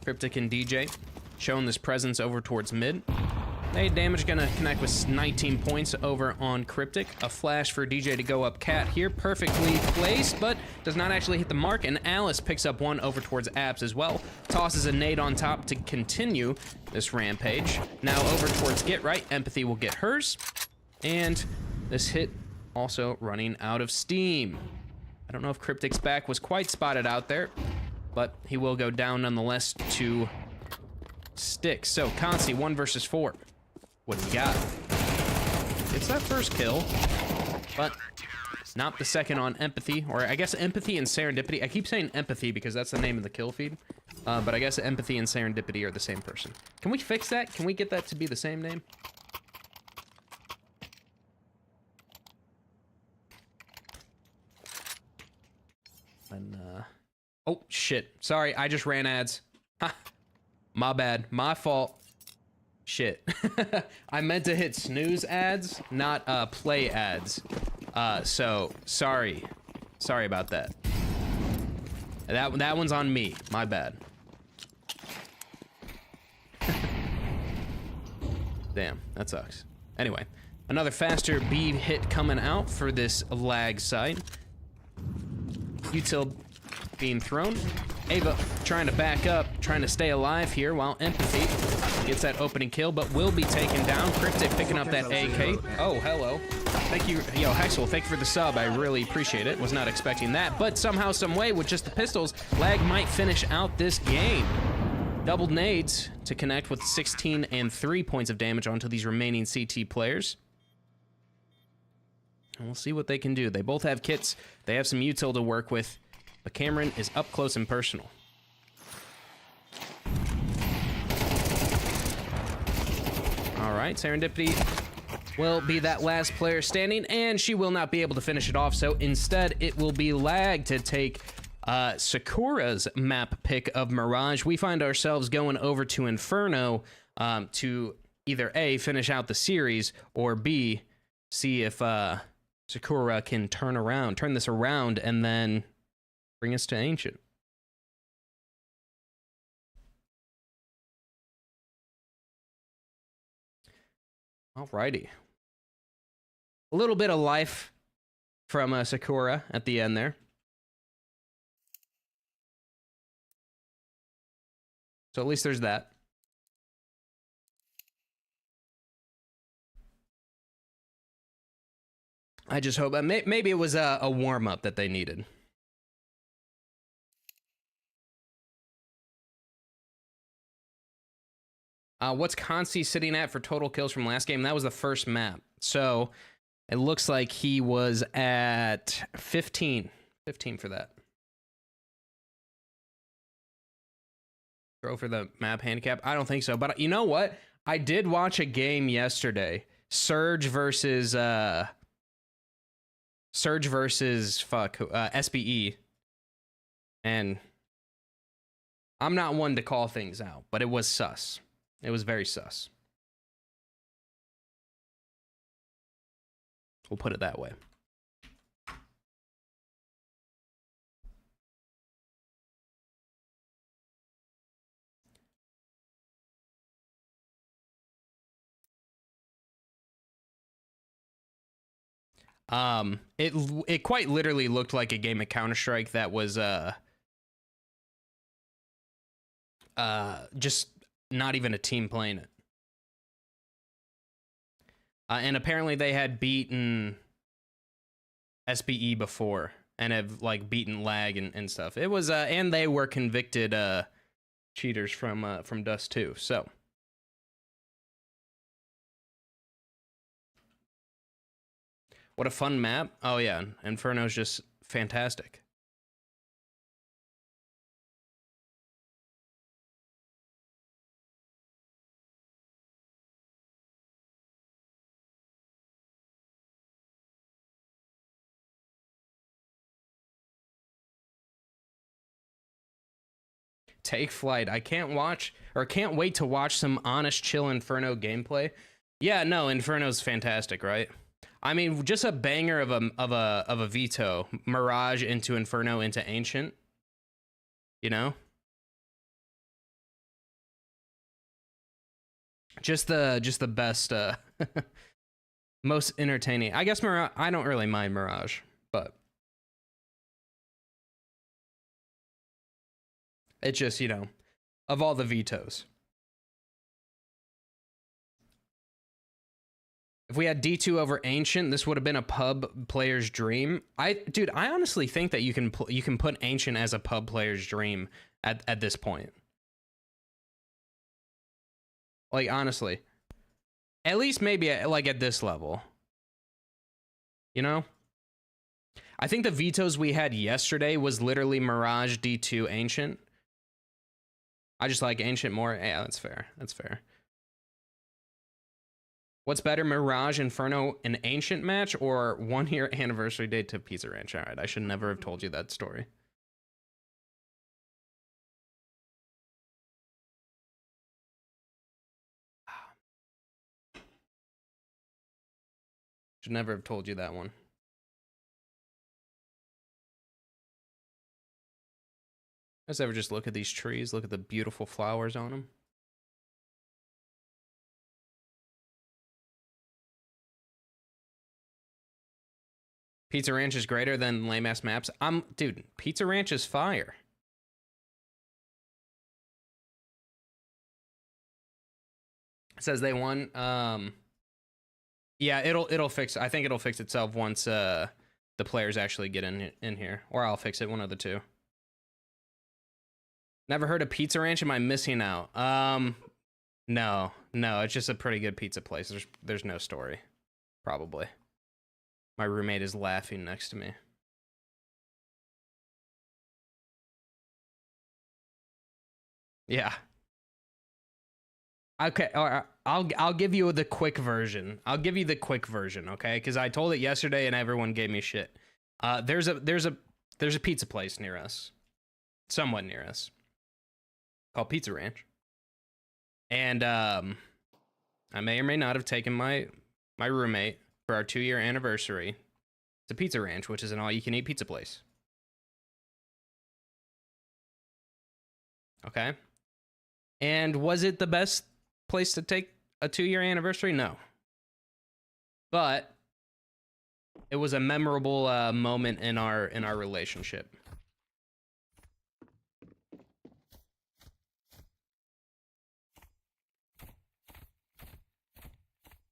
Cryptic and DJ showing this presence over towards mid. Nade damage gonna connect with 19 points over on Cryptic. A flash for DJ to go up cat here, perfectly placed, but does not actually hit the mark, and Alice picks up one over towards Abs as well. Tosses a nade on top to continue this rampage. Now over towards Get Right, Empathy will get hers, and this hit also running out of steam. I don't know if Cryptic's back was quite spotted out there, but he will go down nonetheless to Sticks. So Consi, 1 versus 4. What do we got? It's that first kill, but not the second on Empathy, or I guess Empathy and Serendipity. I keep saying Empathy because that's the name of the kill feed, but I guess Empathy and Serendipity are the same person. Can we fix that? Can we get that to be the same name? And, oh, shit. Sorry, I just ran ads. Ha! My bad. My fault. Shit. I meant to hit snooze ads, not play ads. So sorry. Sorry about that. That one's on me. My bad. Damn, that sucks. Anyway, another faster B hit coming out for this lag side. Util being thrown. Ava trying to back up, trying to stay alive here while Empathy gets that opening kill, but will be taken down. Cryptic picking up that AK. Oh, hello. Thank you. Yo, Hexel, thank you for the sub. I really appreciate it. Was not expecting that, but somehow, some way, with just the pistols, Lag might finish out this game. Doubled nades to connect with 16 and 3 points of damage onto these remaining CT players. And we'll see what they can do. They both have kits. They have some util to work with. But Cameron is up close and personal. All right, Serendipity will be that last player standing, and she will not be able to finish it off, so instead it will be Lag to take Sakura's map pick of Mirage. We find ourselves going over to Inferno to either A, finish out the series, or B, see if Sakura can turn this around, and then bring us to Ancient. Alrighty. A little bit of life from Sakura at the end there. So at least there's that. I just hope maybe it was a warm up that they needed. What's Consi sitting at for total kills from last game? That was the first map. So it looks like he was at 15. 15 for that. Throw for the map handicap? I don't think so. But you know what? I did watch a game yesterday. Surge versus SBE. And I'm not one to call things out, but it was sus. It was very sus. We'll put it that way. It quite literally looked like a game of Counter-Strike that was just not even a team playing it. And apparently they had beaten SBE before and have like beaten lag and stuff. It was and they were convicted cheaters from Dust too. So what a fun map. Oh yeah, Inferno's just fantastic. Take flight. I can't wait to watch some honest chill Inferno gameplay. Yeah, no, Inferno's fantastic, right? I mean, just a banger of a veto. Mirage into Inferno into Ancient. You know? Just the best most entertaining. I guess Mirage, I don't really mind Mirage, but it's just, you know, of all the vetoes. If we had D2 over Ancient, this would have been a pub player's dream. Dude, I honestly think that you can put Ancient as a pub player's dream at this point. Like, honestly. At least maybe like at this level. You know? I think the vetoes we had yesterday was literally Mirage, D2, Ancient. I just like Ancient more. Yeah, that's fair. That's fair. What's better, Mirage, Inferno, an Ancient match, or 1 year anniversary date to Pizza Ranch? All right, I should never have told you that story. Should never have told you that one. Guys ever just look at these trees? Look at the beautiful flowers on them. Pizza Ranch is greater than lame ass maps. Dude, Pizza Ranch is fire. It says they won. Yeah, it'll fix. I think it'll fix itself once the players actually get in here, or I'll fix it. One of the two. Never heard of Pizza Ranch? Am I missing out? No, it's just a pretty good pizza place. There's no story, probably. My roommate is laughing next to me. Yeah. Okay, all right. I'll give you the quick version. I'll give you the quick version, okay? Because I told it yesterday and everyone gave me shit. There's a pizza place near us, somewhat near us, called Pizza Ranch, and I may or may not have taken my roommate for our 2-year anniversary to Pizza Ranch, which is an all-you-can-eat pizza place. Okay, and was it the best place to take a 2-year anniversary? No, but it was a memorable moment in our relationship.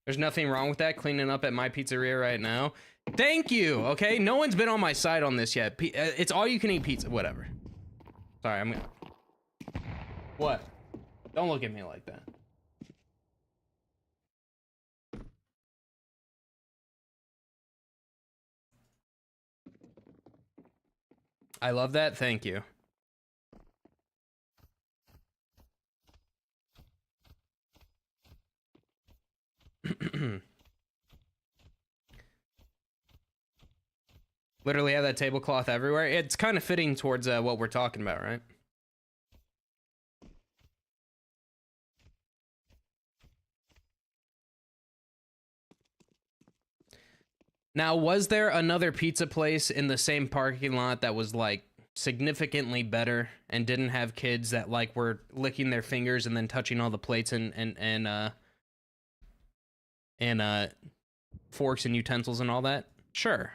There's nothing wrong with that. Cleaning up at my pizzeria right now. Thank you. Okay, no one's been on my side on this yet. It's all you can eat pizza. Whatever. Sorry, I'm gonna. What? Don't look at me like that. I love that. Thank you. Literally have that tablecloth everywhere. It's kind of fitting towards what we're talking about, right? Now, was there another pizza place in the same parking lot that was like significantly better and didn't have kids that like were licking their fingers and then touching all the plates and forks and utensils and all that? Sure.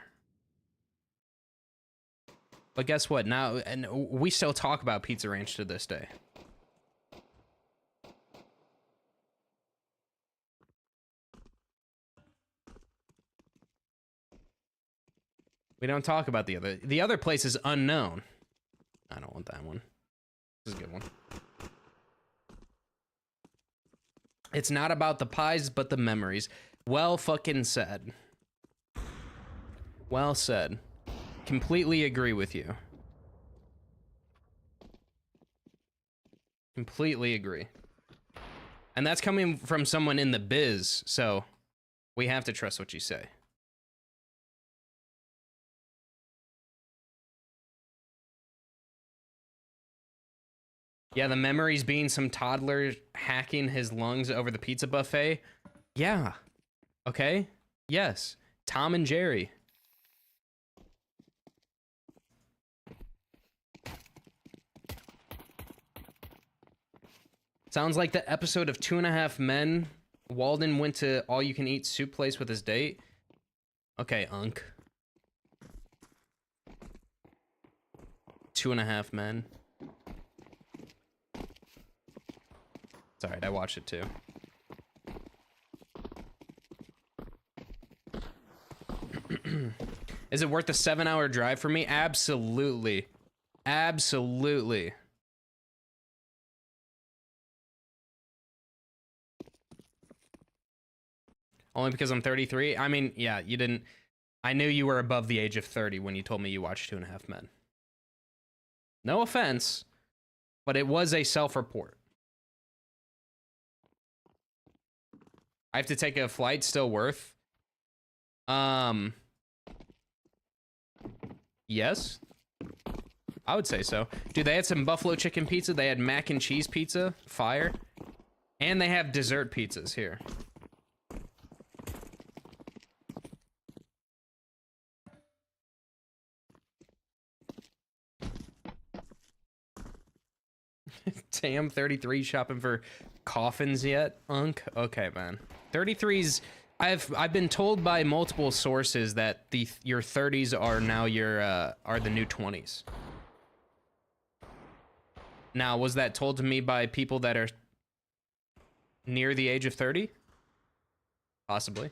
But guess what? Now, and we still talk about Pizza Ranch to this day. We don't talk about the other. The other place is unknown. I don't want that one. This is a good one. It's not about the pies, but the memories. Well fucking said. Well said. Completely agree with you. Completely agree. And that's coming from someone in the biz, so we have to trust what you say. Yeah, the memories being some toddler hacking his lungs over the pizza buffet. Yeah. Okay. Yes. Tom and Jerry. Sounds like the episode of 2.5 Men. Walden went to all-you-can-eat soup place with his date. Okay, Unk. 2.5 Men. It's alright, I watched it too. Is it worth the 7-hour drive for me? Absolutely. Absolutely. Only because I'm 33? I mean, yeah, you didn't... I knew you were above the age of 30 when you told me you watched 2.5 Men. No offense, but it was a self-report. I have to take a flight, still worth? Yes. I would say so. Dude, they had some buffalo chicken pizza. They had mac and cheese pizza. Fire. And they have dessert pizzas here. Damn, 33 shopping for coffins yet, Unk? Okay, man. 33's... I've been told by multiple sources that your 30s are now are the new 20s. Now, was that told to me by people that are near the age of 30? Possibly.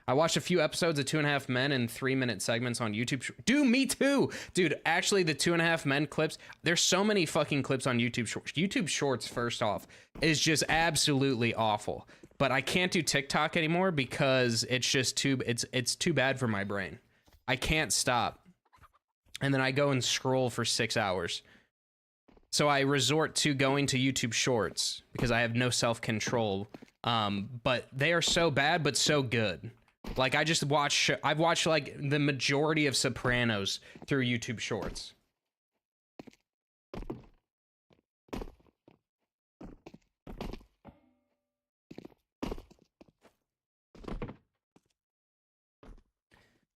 I watched a few episodes of 2.5 Men in 3-minute segments on YouTube. Dude, me too. Dude, actually, the 2.5 Men clips, there's so many fucking clips on YouTube Shorts. YouTube Shorts, first off, is just absolutely awful. But I can't do TikTok anymore because it's just it's too bad for my brain. I can't stop. And then I go and scroll for 6 hours. So I resort to going to YouTube Shorts because I have no self-control. But they are so bad, but so good. Like, I've watched like the majority of Sopranos through YouTube Shorts.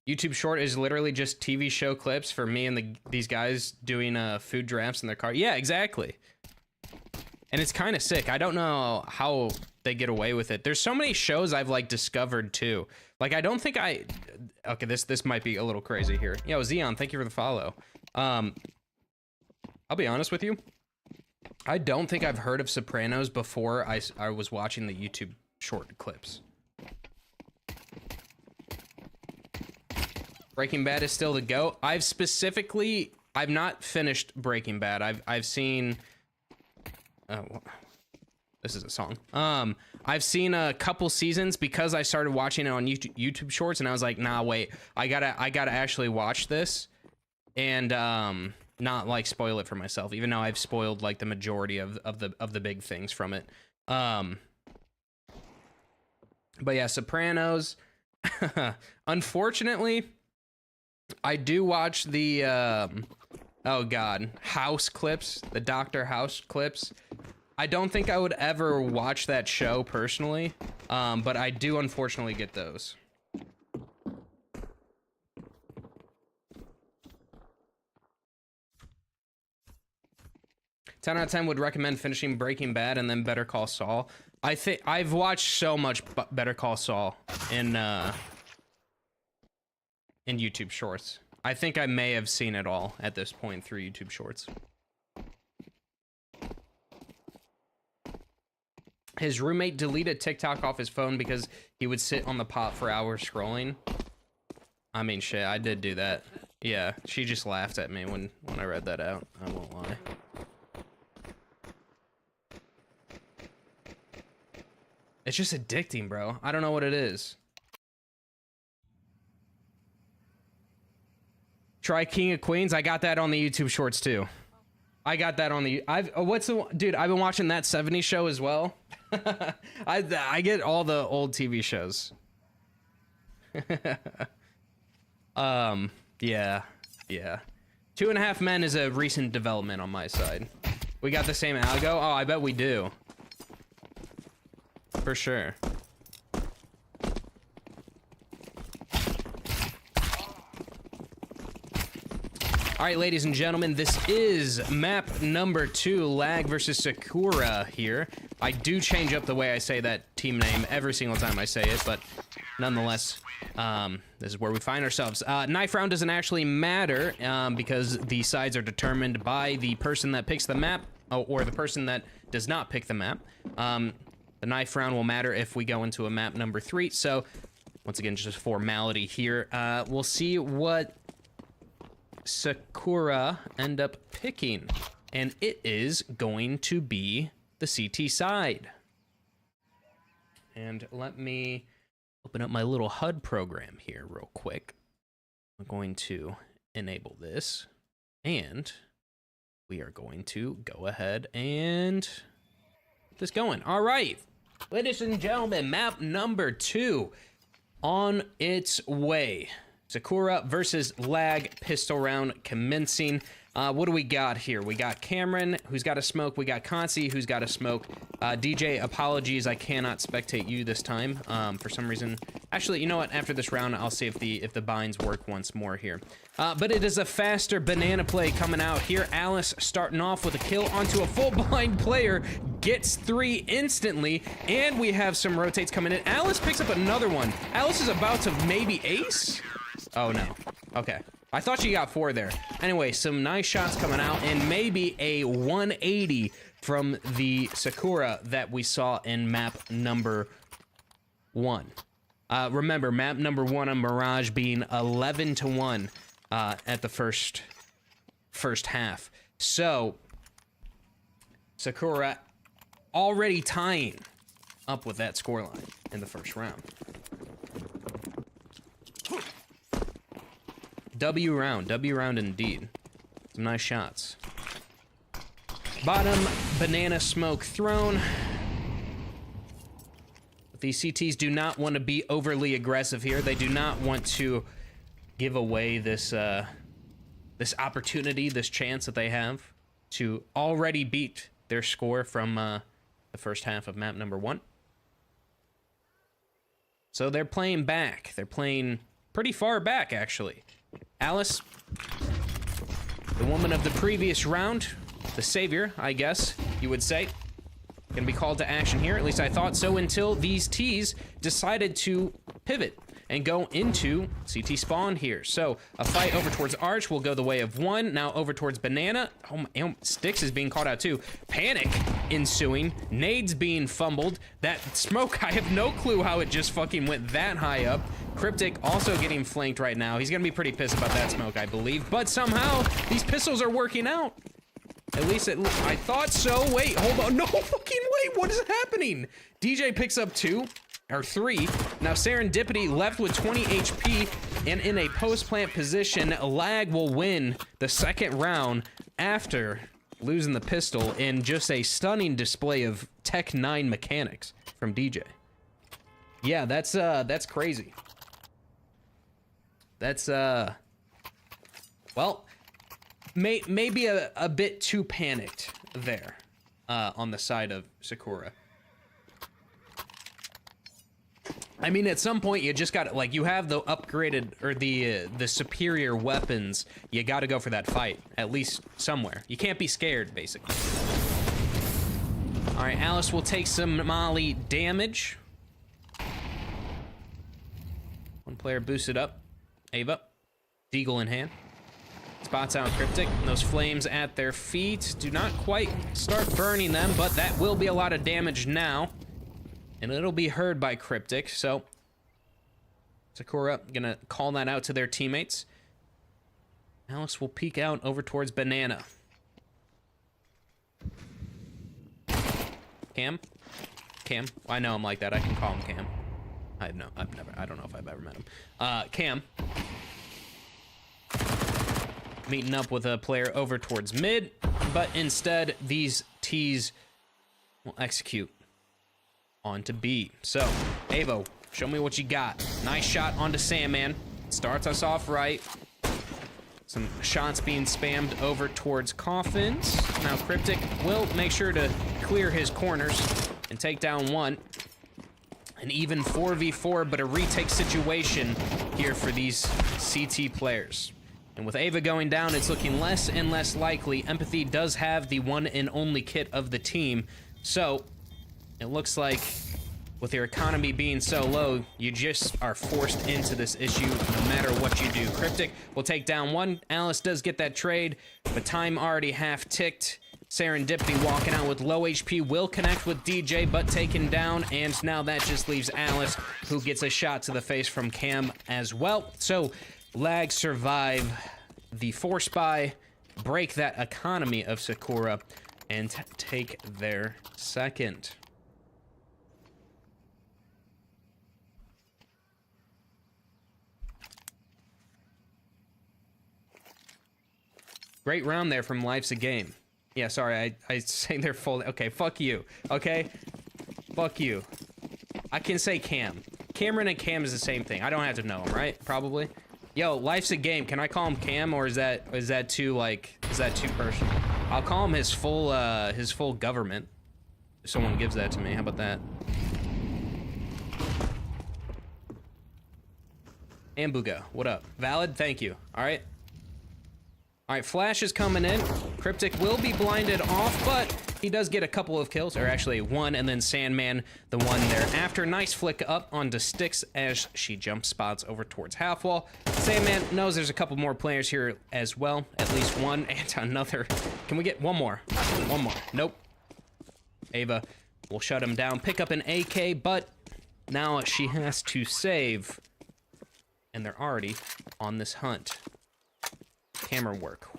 YouTube Short is literally just TV show clips for me and these guys doing food drafts in their car. Yeah, exactly. And it's kind of sick. I don't know how they get away with it. There's so many shows I've like discovered too. Like, I don't think okay, this might be a little crazy here. Yo, Xeon, thank you for the follow. I'll be honest with you. I don't think I've heard of Sopranos before I was watching the YouTube short clips. Breaking Bad is still the GOAT. I've not finished Breaking Bad. I've seen, oh, this is a song. I've seen a couple seasons because I started watching it on YouTube Shorts, and I was like, nah, wait, I gotta actually watch this, and not like spoil it for myself, even though I've spoiled like the majority of the big things from it. But yeah, Sopranos. Unfortunately, I do watch the oh god, House clips, the Dr. House clips. I don't think I would ever watch that show personally, but I do unfortunately get those. Ten out of 10 would recommend finishing Breaking Bad and then Better Call Saul. I think I've watched so much Better Call Saul in YouTube Shorts. I think I may have seen it all at this point through YouTube Shorts. His roommate deleted TikTok off his phone because he would sit on the pot for hours scrolling. I mean, shit, I did do that. Yeah, she just laughed at me when I read that out. I won't lie. It's just addicting, bro. I don't know what it is. Try King of Queens. I got that on the YouTube Shorts too. I got that on the. What's the dude? I've been watching that '70s show as well. I get all the old TV shows. Yeah. 2.5 Men is a recent development on my side. We got the same algo. Oh, I bet we do. For sure. All right, ladies and gentlemen, this is map number 2, Lag versus Sakura here. I do change up the way I say that team name every single time I say it, but nonetheless, this is where we find ourselves. Knife round doesn't actually matter because the sides are determined by the person that picks the map or the person that does not pick the map. The knife round will matter if we go into a map number 3. So, once again, just a formality here. We'll see what Sakura end up picking, and it is going to be the CT side. And let me open up my little HUD program here real quick. I'm going to enable this, and we are going to go ahead and get this going. All right, ladies and gentlemen, map number 2 on its way. Sakura versus Lag, pistol round commencing. What do we got here? We got Cameron, who's got a smoke. We got Consi, who's got a smoke. DJ, apologies, I cannot spectate you this time for some reason. Actually, you know what? After this round, I'll see if the binds work once more here. But it is a faster banana play coming out here. Alice starting off with a kill onto a full blind player, gets 3 instantly, and we have some rotates coming in. Alice picks up another one. Alice is about to maybe ace? Oh no. Okay. I thought she got 4 there. Anyway, some nice shots coming out, and maybe a 180 from the Sakura that we saw in map number 1. Remember, map number 1 on Mirage being 11-1 at the first half. So, Sakura already tying up with that scoreline in the first round. W round indeed. Some nice shots. Bottom, banana smoke thrown. These CTs do not want to be overly aggressive here. They do not want to give away this this opportunity, this chance that they have to already beat their score from the first half of map number 1. So they're playing back. They're playing pretty far back, actually. Alice, the woman of the previous round, the savior, I guess you would say, gonna be called to action here. At least I thought so until these T's decided to pivot and go into CT spawn here. So a fight over towards Arch will go the way of one. Now over towards Banana. Oh my, Sticks is being called out too. Panic ensuing. Nades being fumbled. That smoke, I have no clue how it just fucking went that high up. Cryptic also getting flanked right now. He's gonna be pretty pissed about that smoke, I believe. But somehow these pistols are working out. At least I thought so. Wait, hold on. No fucking wait. What is happening? DJ picks up 2 or 3. Now Serendipity left with 20 HP and in a post-plant position. Lag will win the second round after losing the pistol in just a stunning display of Tech 9 mechanics from DJ. Yeah, that's crazy. That's well, maybe a bit too panicked there on the side of Sakura. I mean, at some point you just got, like, you have the upgraded or the superior weapons. You got to go for that fight at least somewhere. You can't be scared, basically. All right, Alice will take some Molly damage. One player boosted up. Ava, Deagle in hand. Spots out Cryptic. Those flames at their feet do not quite start burning them, but that will be a lot of damage now. And it'll be heard by Cryptic, so Sakura gonna call that out to their teammates. Alice will peek out over towards Banana. Cam? Cam? I know him like that. I can call him Cam. I don't know if I've ever met him. Cam. Meeting up with a player over towards mid, but instead these T's will execute onto B. So, Avo, show me what you got. Nice shot onto Sandman. Starts us off right. Some shots being spammed over towards Coffins. Now Cryptic will make sure to clear his corners and take down one. An even 4v4, but a retake situation here for these CT players. And with Ava going down, it's looking less and less likely. Empathy does have the one and only kit of the team. So, it looks like with your economy being so low, you just are forced into this issue no matter what you do. Cryptic will take down one. Alice does get that trade, but time already half ticked. Serendipity walking out with low HP will connect with DJ, but taken down, and now that just leaves Alice, who gets a shot to the face from Cam as well. So, Lag survive the force buy, break that economy of Sakura, and take their second. Great round there from Life's a Game. Yeah, sorry, I say they're full. Okay, fuck you. Okay? Fuck you. I can say Cam. Cameron and Cam is the same thing. I don't have to know him, right? Probably. Yo, Life's a Game. Can I call him Cam, or is that too, like, is that too personal? I'll call him his full government. If someone gives that to me. How about that? Ambuga, what up? Valid, thank you. All right. All right, Flash is coming in. Cryptic will be blinded off, but he does get a couple of kills, or actually one, and then Sandman, the one thereafter. Nice flick up onto Sticks as she jump spots over towards half wall. Sandman knows there's a couple more players here as well, at least one, and another. Can we get one more? One more. Nope. Ava will shut him down, pick up an AK, but now she has to save, and they're already on this hunt. Camera work.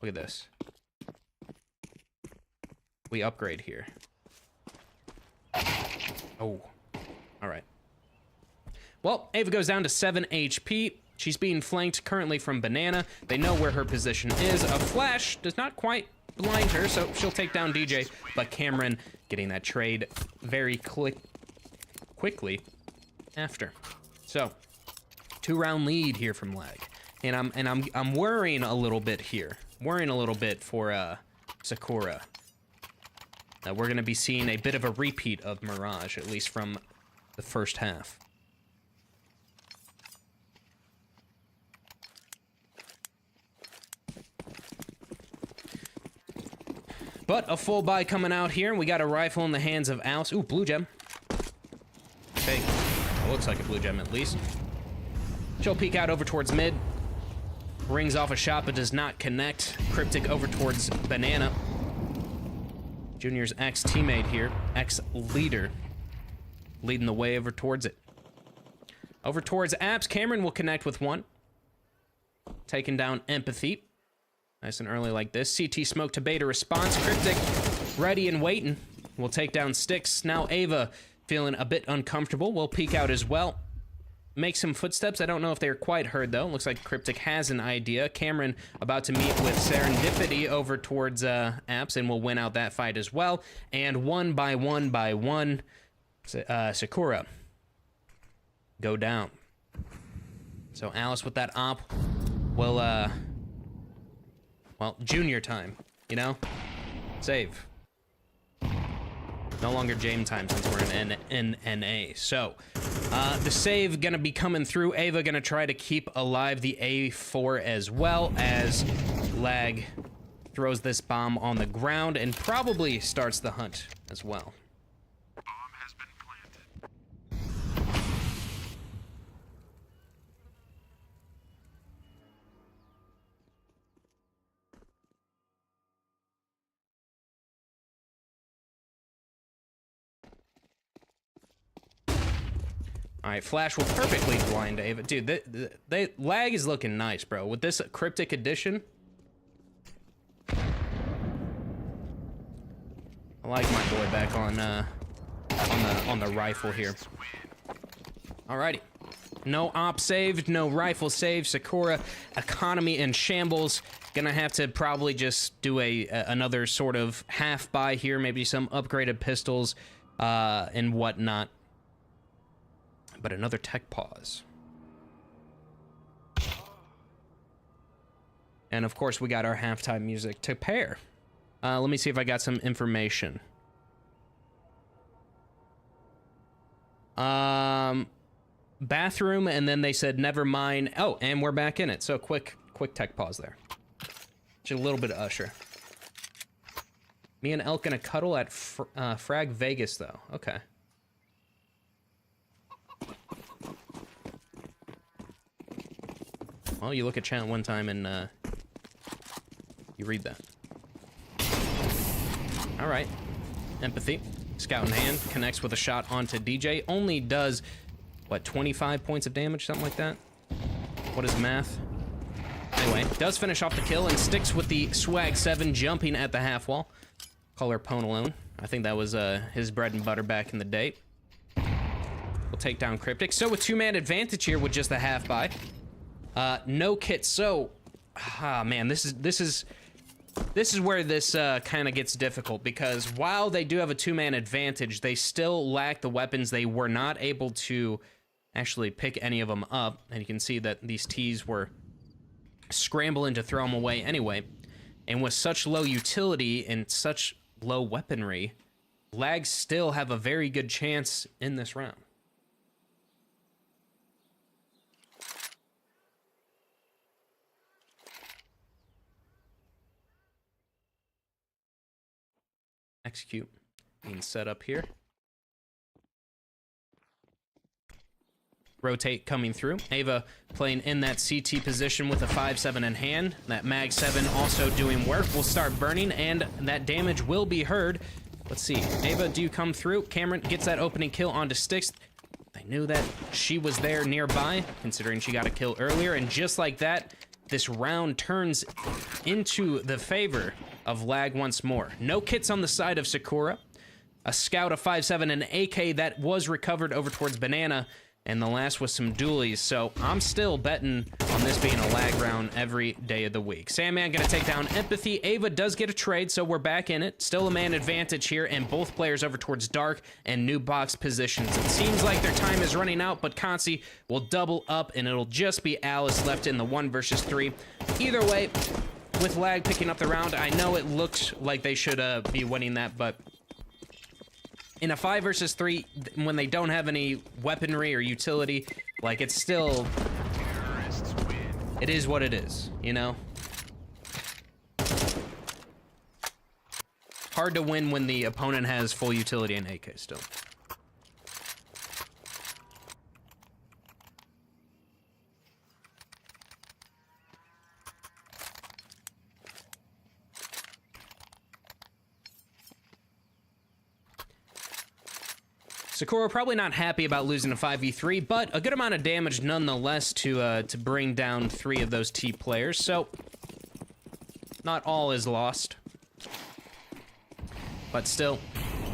Look at this. We upgrade here. Oh. Alright. Well, Ava goes down to 7 HP. She's being flanked currently from Banana. They know where her position is. A flash does not quite blind her, so she'll take down DJ. But Cameron getting that trade very quickly after. So, 2-round lead here from Lag. And I'm worrying a little bit here. Worrying a little bit for Sakura. That we're gonna be seeing a bit of a repeat of Mirage, at least from the first half. But a full buy coming out here, and we got a rifle in the hands of Alice. Ooh, blue gem. Okay, looks like a blue gem at least. She'll peek out over towards mid. Rings off a shot, but does not connect. Cryptic over towards Banana. Junior's ex-teammate here, ex-leader, leading the way over towards it. Over towards Apps, Cameron will connect with one. Taking down Empathy. Nice and early like this. CT smoke to beta response. Cryptic ready and waiting. Will take down Sticks. Now Ava feeling a bit uncomfortable. Will peek out as well. Make some footsteps. I don't know if they're quite heard though. Looks like Cryptic has an idea. Cameron about to meet with Serendipity over towards Apps and will win out that fight as well. And one by one, Sakura go down. So Alice with that op will, well, junior time, you know? Save. No longer James time since we're in NA. So, the save gonna be coming through. Ava gonna try to keep alive the A4 as well as Lag throws this bomb on the ground and probably starts the hunt as well. Bomb has been planted. All right, Flash will perfectly blind Ava. Dude, Lag is looking nice, bro. With this Cryptic edition, I like my boy back on the rifle here. Alrighty. No op saved, no rifle saved. Sakura, economy in shambles. Gonna have to probably just do another sort of half buy here, maybe some upgraded pistols and whatnot. But another tech pause. And of course, we got our halftime music to pair. Let me see if I got some information. Bathroom, and then they said never mind. Oh, and we're back in it. So quick tech pause there. Just a little bit of Usher. Me and Elk gonna cuddle at Frag Vegas though. Okay. Well, you look at chat one time and you read that. All right. Empathy. Scout in hand. Connects with a shot onto DJ. Only does, what, 25 points of damage? Something like that? What is math? Anyway, does finish off the kill and sticks with the Swag 7 jumping at the half wall. Call her Ponalone. I think that was his bread and butter back in the day. We'll take down Cryptic. So with two-man advantage here with just the half buy. No kit. So, man, this is where this kind of gets difficult, because while they do have a two-man advantage, they still lack the weapons. They were not able to actually pick any of them up, and you can see that these T's were scrambling to throw them away anyway. And with such low utility and such low weaponry, Lags still have a very good chance in this round. Execute being set up here. Rotate coming through. Ava playing in that CT position with a 5-7 in hand. That Mag 7 also doing work. Will start burning, and that damage will be heard. Let's see. Ava, do you come through? Cameron gets that opening kill onto Sticks. I knew that she was there nearby, considering she got a kill earlier. And just like that, this round turns into the favor of Lag once more. No kits on the side of Sakura. A Scout, a 5-7, and an AK that was recovered over towards Banana. And the last was some dualies, so I'm still betting on this being a Lag round every day of the week. Sandman gonna take down Empathy. Ava does get a trade, so we're back in it. Still a man advantage here, and both players over towards Dark and new box positions. It seems like their time is running out, but Kansi will double up, and it'll just be Alice left in the 1 versus 3. Either way, with Lag picking up the round, I know it looked like they should be winning that, but in a 5 versus 3, when they don't have any weaponry or utility, like, it's still, it is what it is, you know? Hard to win when the opponent has full utility and AK still. Sakura probably not happy about losing a 5v3, but a good amount of damage nonetheless to bring down 3 of those T players, so not all is lost. But still,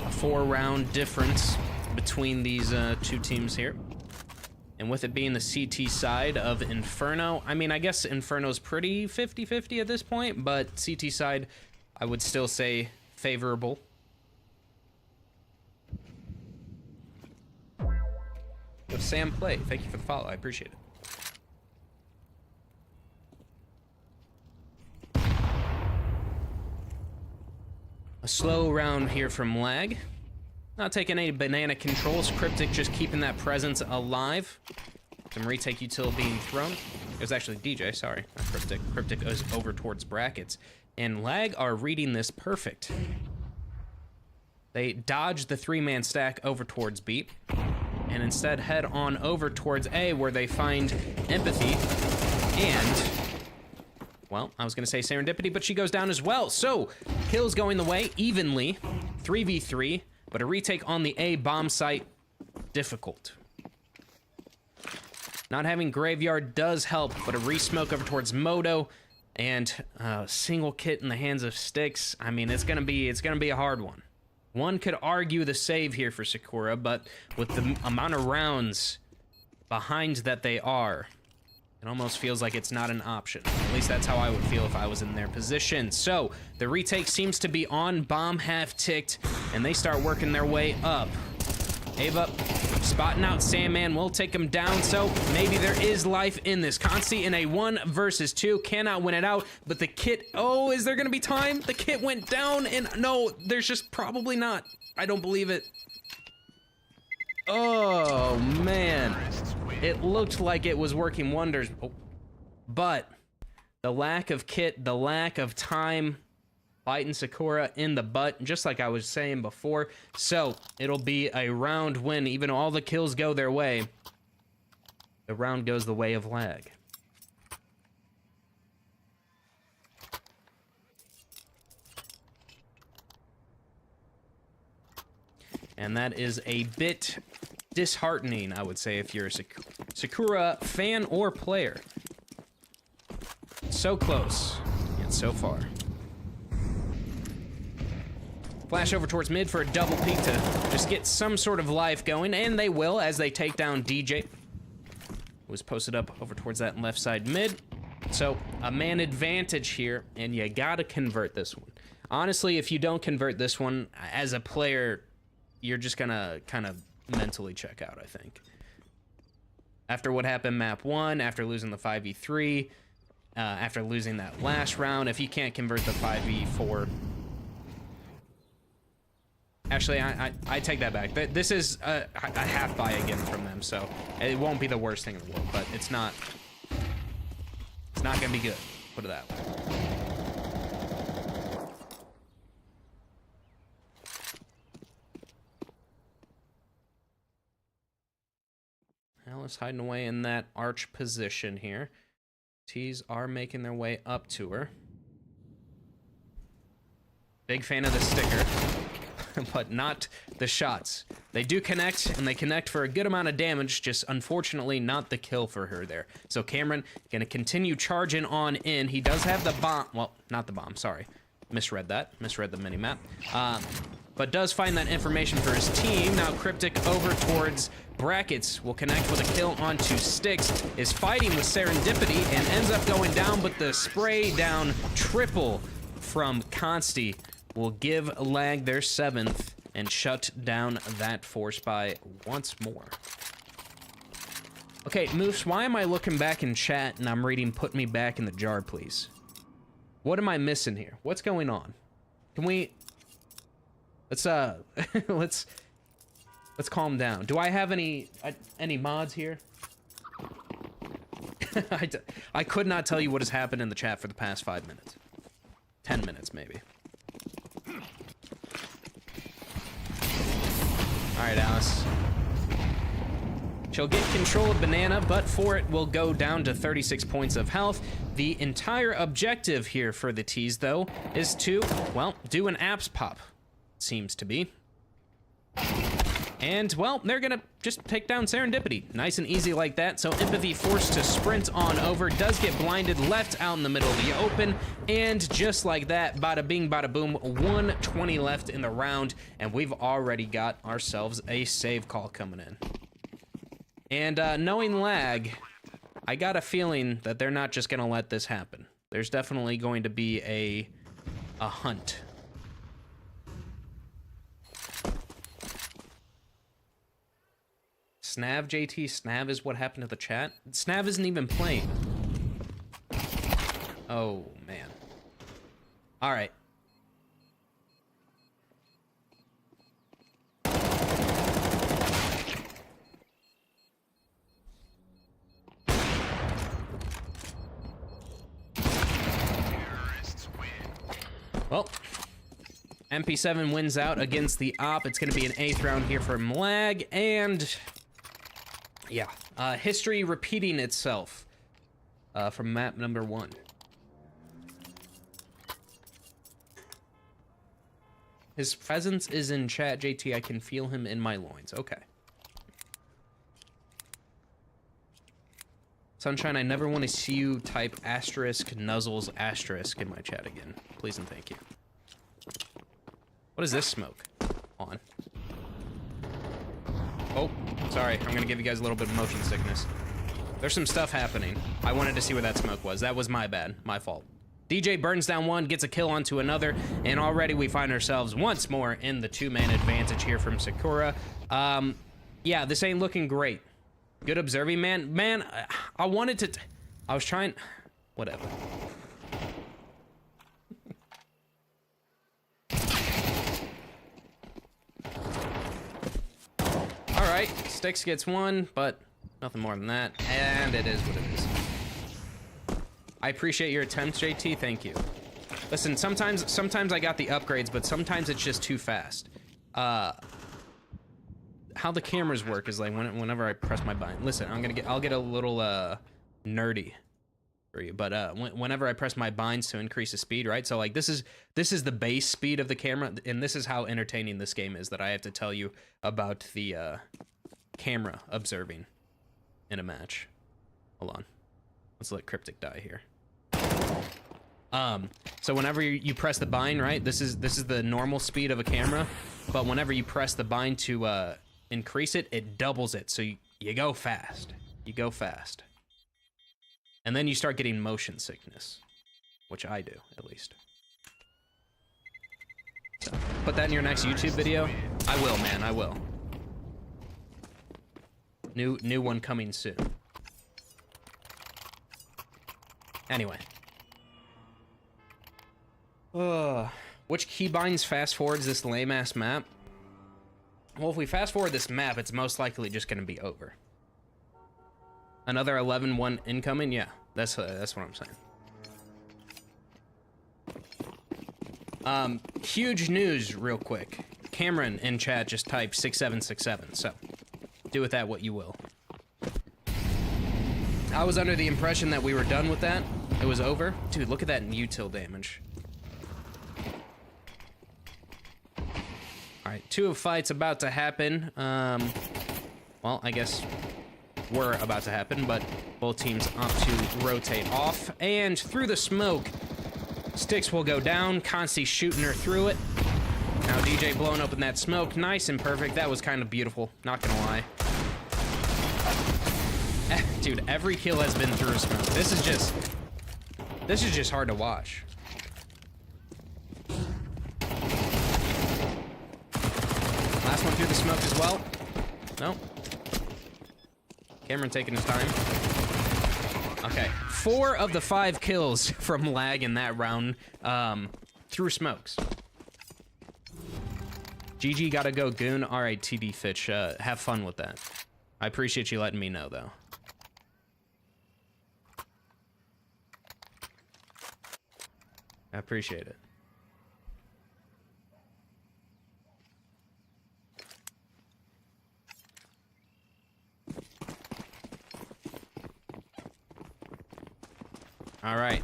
a 4-round difference between these 2 teams here. And with it being the CT side of Inferno, I mean, I guess Inferno's pretty 50-50 at this point, but CT side, I would still say favorable. With Sam Play, thank you for the follow, I appreciate it. A slow round here from Lag. Not taking any banana controls. Cryptic just keeping that presence alive. Some retake util being thrown. It was actually DJ, sorry, not Cryptic. Cryptic goes over towards brackets. And Lag are reading this perfect. They dodge the 3-man stack over towards B. And instead head on over towards A, where they find Empathy. And, well, I was gonna say Serendipity, but she goes down as well. So, kills going the way evenly. 3v3. But a retake on the A bomb site, difficult. Not having Graveyard does help, but a re-smoke over towards Moto and a single kit in the hands of Styx. I mean, it's gonna be a hard one. One could argue the save here for Sakura, but with the amount of rounds behind that they are, it almost feels like it's not an option. At least that's how I would feel if I was in their position. So, the retake seems to be on, bomb half ticked, and they start working their way up. Ava spotting out Sandman will take him down, so maybe there is life in this. Consti in a 1 versus 2, cannot win it out, but the kit, oh, is there gonna be time? The kit went down, and no, there's just probably not. I don't believe it. Oh, man. It looked like it was working wonders, but the lack of kit, the lack of time, biting Sakura in the butt, just like I was saying before. So it'll be a round win, even though all the kills go their way. The round goes the way of Lag. And that is a bit disheartening, I would say, if you're a Sakura fan or player. So close, yet so far. Flash over towards mid for a double peek to just get some sort of life going, and they will as they take down DJ. Was posted up over towards that left side mid. So, a man advantage here, and you gotta convert this one. Honestly, if you don't convert this one, as a player, you're just gonna kind of mentally check out, I think. After what happened map 1, after losing the 5v3, after losing that last round, if you can't convert the 5v4... Actually, I take that back. This is a half buy again from them, so it won't be the worst thing in the world, but it's not gonna be good, put it that way. Alice hiding away in that arch position here. T's are making their way up to her. Big fan of the sticker, but not the shots. They do connect, and they connect for a good amount of damage, just unfortunately not the kill for her there. So Cameron gonna continue charging on in. He does have the bomb, well, not the bomb, sorry. Misread that, misread the mini-map. But does find that information for his team. Now Cryptic over towards Brackets will connect with a kill onto Styx, is fighting with Serendipity and ends up going down, but the spray down triple from Consti will give Lag their 7th and shut down that force by once more. Okay, Moose, why am I looking back in chat and I'm reading "Put me back in the jar, please"? What am I missing here? What's going on? Can we... Let's, let's calm down. Do I have any mods here? I could not tell you what has happened in the chat for the past 5 minutes. 10 minutes, maybe. Alright, Alice. She'll get control of Banana, but for it will go down to 36 points of health. The entire objective here for the T's, though, is to, well, do an apps pop. Seems to be. And, well, they're gonna just take down Serendipity. Nice and easy like that. So Empathy forced to sprint on over, does get blinded, left out in the middle of the open. And just like that, bada bing, bada boom, 120 left in the round. And we've already got ourselves a save call coming in. And knowing lag, I got a feeling that they're not just gonna let this happen. There's definitely going to be a hunt. Snav, JT, Snav is what happened to the chat? Snav isn't even playing. Oh, man. All right. Well, MP7 wins out against the op. It's going to be an 8th round here from lag, and yeah, history repeating itself from map number 1. His presence is in chat, JT. I can feel him in my loins. Okay. Sunshine, I never want to see you type asterisk nuzzles asterisk in my chat again. Please and thank you. What is this smoke on? Oh, sorry. I'm gonna give you guys a little bit of motion sickness. There's some stuff happening. I wanted to see where that smoke was. That was my bad. My fault. DJ burns down one, gets a kill onto another, and already we find ourselves once more in the 2-man advantage here from Sakura. Yeah, this ain't looking great. Good observing, man. Man, I wanted to... I was trying... Whatever. Alright, Sticks gets one, but nothing more than that. And it is what it is. I appreciate your attempts, JT. Thank you. Listen, sometimes I got the upgrades, but sometimes it's just too fast. How the cameras work is like whenever I press my bind. Listen, I'll get a little nerdy for you, but whenever I press my binds to increase the speed, right? So like this is the base speed of the camera, and this is how entertaining this game is that I have to tell you about the camera observing in a match. Hold on, let's let Cryptic die here. So whenever you press the bind, right? This is the normal speed of a camera, but whenever you press the bind to increase it, it doubles it. So you go fast. You go fast. And then you start getting motion sickness, which I do, at least. So, put that in your next YouTube video. I will, man, I will. New one coming soon. Anyway. Which keybinds fast forwards this lame-ass map? Well, if we fast forward this map, it's most likely just gonna be over. Another 11-1 incoming? Yeah, that's what I'm saying. Huge news real quick. Cameron in chat just typed 6767, so do with that what you will. I was under the impression that we were done with that. It was over. Dude, look at that util damage. Alright, 2 of fights about to happen. Well, I guess were about to happen, but both teams opt to rotate off. And through the smoke, Sticks will go down. Consti shooting her through it. Now DJ blowing open that smoke. Nice and perfect. That was kind of beautiful. Not gonna lie. Dude, every kill has been through a smoke. This is just hard to watch. Last one through the smoke as well. Nope. Cameron taking his time. Okay, 4 of the 5 kills from lag in that round through smokes. GG gotta go, Goon. All right, TD Fitch, have fun with that. I appreciate you letting me know, though. I appreciate it. All right.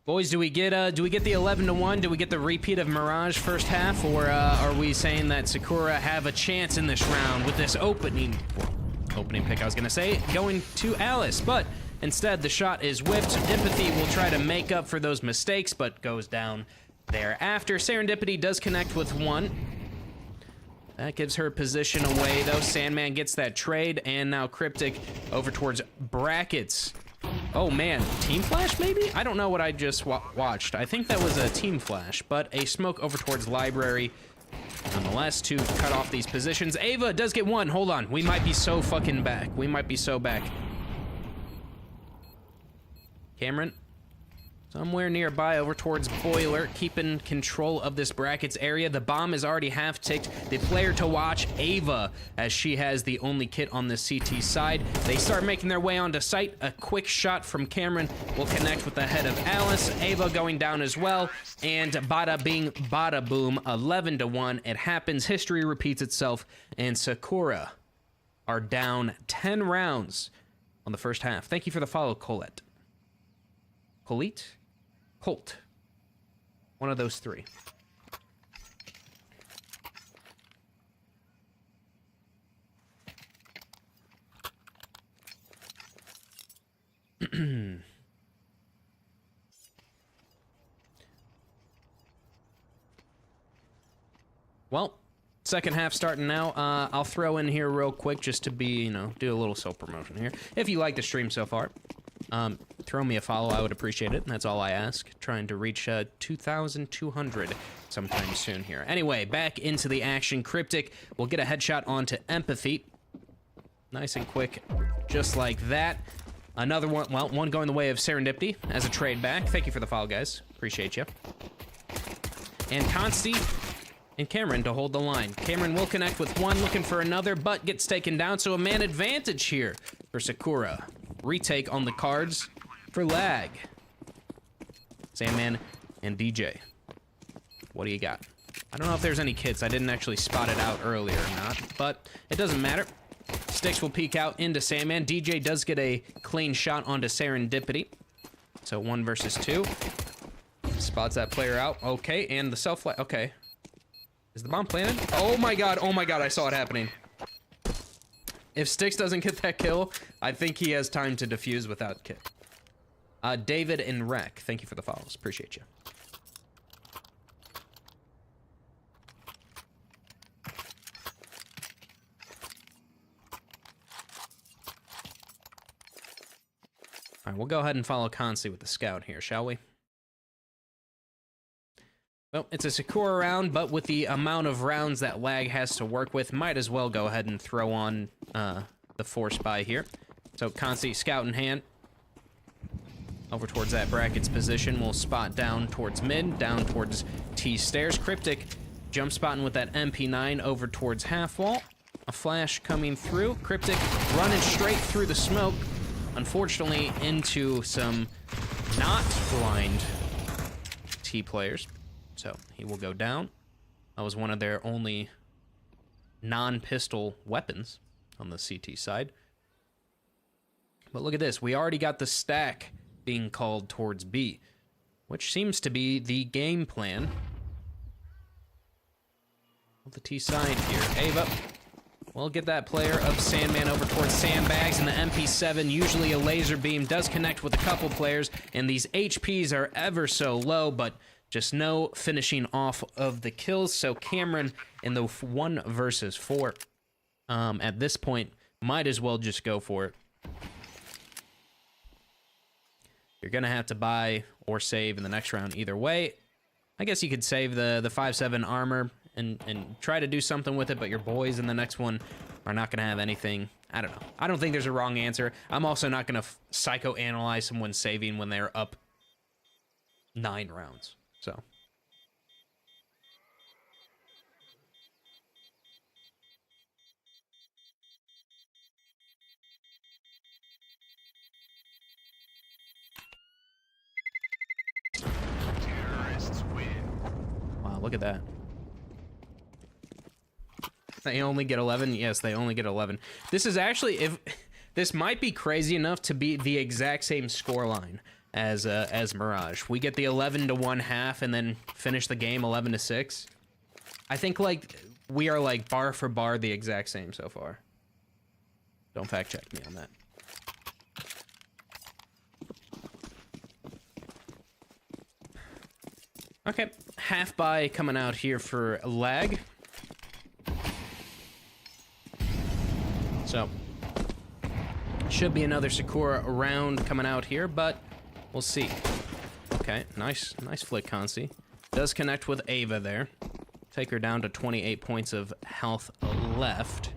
Boys, do we get the 11-1? Do we get the repeat of Mirage first half, or are we saying that Sakura have a chance in this round with this opening pick? I was gonna say going to Alice, but instead the shot is whipped. Empathy will try to make up for those mistakes, but goes down thereafter. Serendipity does connect with one. That gives her position away, though. Sandman gets that trade, and now Cryptic over towards Brackets. Oh, man. Team Flash, maybe? I don't know what I just watched. I think that was a Team Flash, but a smoke over towards Library, nonetheless, to cut off these positions. Ava does get one. Hold on. We might be so fucking back. We might be so back. Cameron, somewhere nearby over towards Boiler, keeping control of this Brackets area. The bomb is already half ticked. The player to watch, Ava, as she has the only kit on the CT side. They start making their way onto site. A quick shot from Cameron will connect with the head of Alice. Ava going down as well, and bada bing, bada boom, 11-1. It happens, history repeats itself, and Sakura are down 10 rounds on the first half. Thank you for the follow, Colette. Colette? Colt. One of those three. Well, second half starting now. I'll throw in here real quick just to be, do a little self-promotion here. If you like the stream so far, throw me a follow. I would appreciate it. That's all I ask. Trying to reach 2,200 sometime soon here. Anyway, back into the action. Cryptic will get a headshot onto Empathy. Nice and quick, just like that. Another one, well, one going the way of Serendipity as a trade back. Thank you for the follow, guys. Appreciate you. And Consti and Cameron to hold the line. Cameron will connect with one, looking for another, but gets taken down, so a man advantage here for Sakura. Retake on the cards for Lag. Sandman and DJ. What do you got? I don't know if there's any kits. I didn't actually spot it out earlier or not, but it doesn't matter. Sticks will peek out into Sandman. DJ does get a clean shot onto Serendipity. So 1 versus 2. Spots that player out. Okay, and the self-flight. Okay. Is the bomb planted? Oh my god, I saw it happening. If Styx doesn't get that kill, I think he has time to defuse without kit. David and Rec, thank you for the follows. Appreciate you. All right, we'll go ahead and follow Consi with the scout here, shall we? Well, it's a Sakura round, but with the amount of rounds that Lag has to work with, might as well go ahead and throw on the Force Spy here. So, Consi, scout in hand. Over towards that Brackets position. We'll spot down towards mid, down towards T stairs. Cryptic jump spotting with that MP9 over towards half wall. A flash coming through. Cryptic running straight through the smoke. Unfortunately, into some not blind T players. So he will go down. That was one of their only non-pistol weapons on the CT side. But look at this. We already got the stack being called towards B, which seems to be the game plan. The T side here. Ava will get that player of Sandman over towards Sandbags, and the MP7, usually a laser beam, does connect with a couple players, and these HPs are ever so low, but just no finishing off of the kills. So Cameron in the 1 versus 4 at this point might as well just go for it. You're gonna have to buy or save in the next round either way. I guess you could save the 5/7 armor and try to do something with it, but your boys in the next one are not gonna have anything. I don't know. I don't think there's a wrong answer. I'm also not gonna psychoanalyze someone saving when they're up 9 rounds. So. Terrorists win. Wow, look at that. They only get 11? Yes, they only get 11. This is actually, if this might be crazy enough to be the exact same scoreline as Mirage. We get the 11-1 half and then finish the game 11-6. I think like we are like bar for bar the exact same so far. Don't fact check me on that. Okay, half buy coming out here for lag. So, should be another Sakura round coming out here, but we'll see. Okay, nice flick, Consi. Does connect with Ava there. Take her down to 28 points of health left.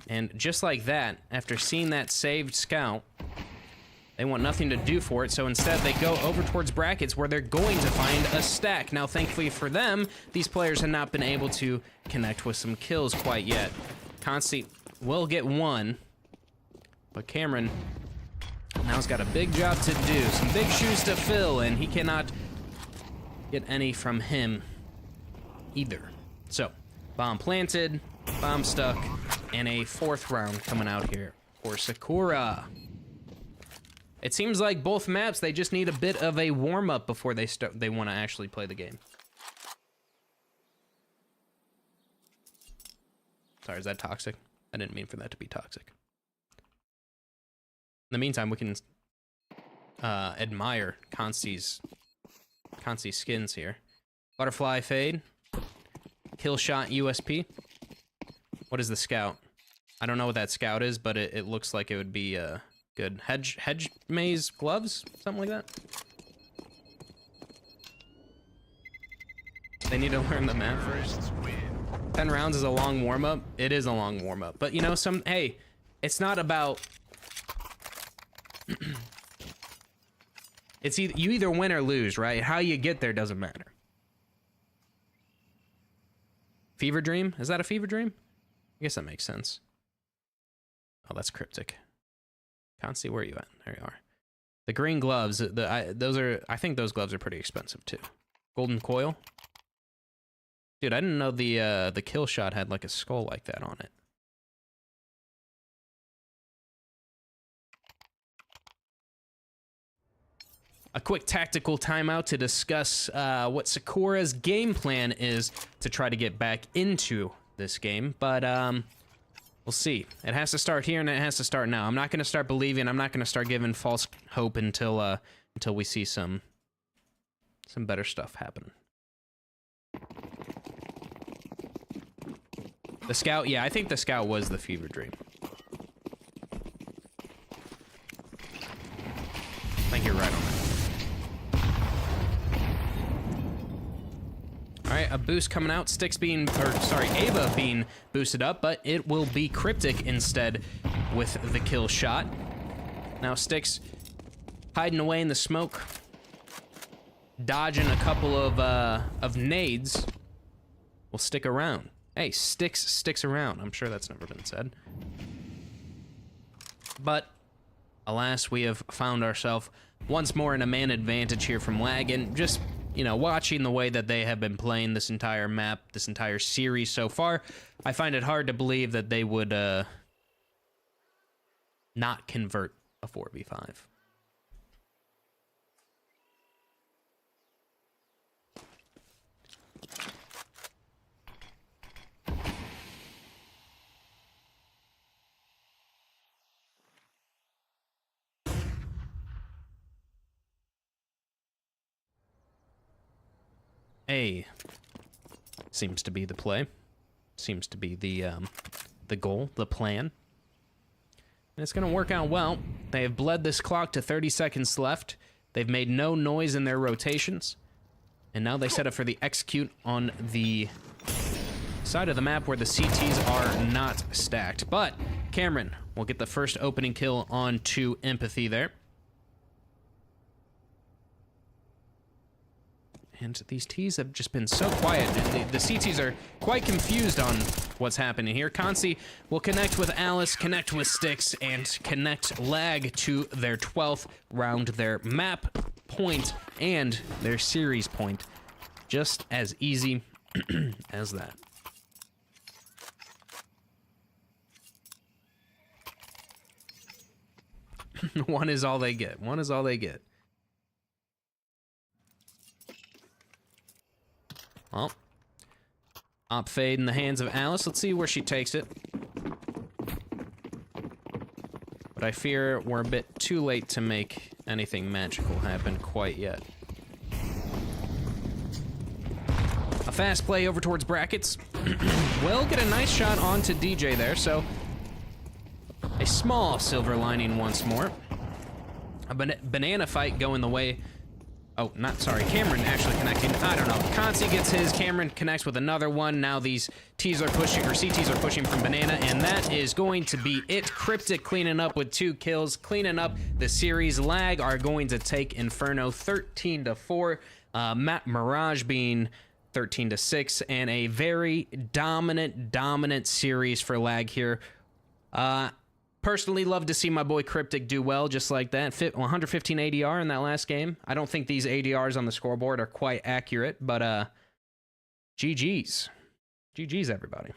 And just like that, after seeing that saved scout, they want nothing to do for it, so instead they go over towards brackets where they're going to find a stack. Now, thankfully for them, these players have not been able to connect with some kills quite yet. Consi will get one, but Cameron now's got a big job to do, some big shoes to fill, and he cannot get any from him either. So, bomb planted, bomb stuck, and a 4th round coming out here for Sakura. It seems like both maps, they just need a bit of a warm-up before they want to actually play the game. Sorry, is that toxic? I didn't mean for that to be toxic. In the meantime, we can admire Consi's skins here. Butterfly fade. Kill shot USP. What is the scout? I don't know what that scout is, but it looks like it would be good. Hedge maze gloves? Something like that? They need to learn the map first. 10 rounds is a long warm-up. It is a long warm-up. But you know, hey, it's not about... It's either you either win or lose, right? How you get there doesn't matter. Fever dream? Is that a fever dream? I guess that makes sense. Oh, that's cryptic. Can't see where you at. There you are. The green gloves. I think those gloves are pretty expensive too. Golden coil. Dude, I didn't know the kill shot had like a skull like that on it. A quick tactical timeout to discuss what Sakura's game plan is to try to get back into this game, but we'll see. It has to start here and it has to start now. I'm not going to start believing. I'm not going to start giving false hope until we see some better stuff happen. The scout, yeah, I think the scout was the fever dream. I think you're right on that. All right, a boost coming out. Ava being boosted up, but it will be Cryptic instead with the kill shot. Now Styx hiding away in the smoke, dodging a couple of nades. Will stick around. Hey, Styx sticks around. I'm sure that's never been said. But alas, we have found ourselves once more in a man advantage here from lag, and just, you know, watching the way that they have been playing this entire map, this entire series so far, I find it hard to believe that they would not convert a 4v5. A seems to be the play. Seems to be the goal, the plan. And it's going to work out well. They have bled this clock to 30 seconds left. They've made no noise in their rotations. And now they set up for the execute on the side of the map where the CTs are not stacked. But Cameron will get the first opening kill on to Empathy there. And these Ts have just been so quiet. The CTs are quite confused on what's happening here. Consi will connect with Alice, connect with Styx, and connect lag to their 12th round, their map point, and their series point. Just as easy as that. One is all they get. One is all they get. Well, op fade in the hands of Alice. Let's see where she takes it. But I fear we're a bit too late to make anything magical happen quite yet. A fast play over towards brackets. Will get a nice shot onto DJ there, so a small silver lining once more. A banana fight going the way... Oh, Cameron actually connecting. I don't know. Consi gets his, Cameron connects with another one. Now these T's are pushing, or CTs are pushing from Banana, and that is going to be it. Cryptic cleaning up with 2 kills, cleaning up the series. Lag are going to take Inferno 13-4. Matt Mirage being 13-6, and a very dominant series for Lag here. Personally, love to see my boy Cryptic do well, just like that. 115 ADR in that last game. I don't think these ADRs on the scoreboard are quite accurate, but GG's. GG's, everybody.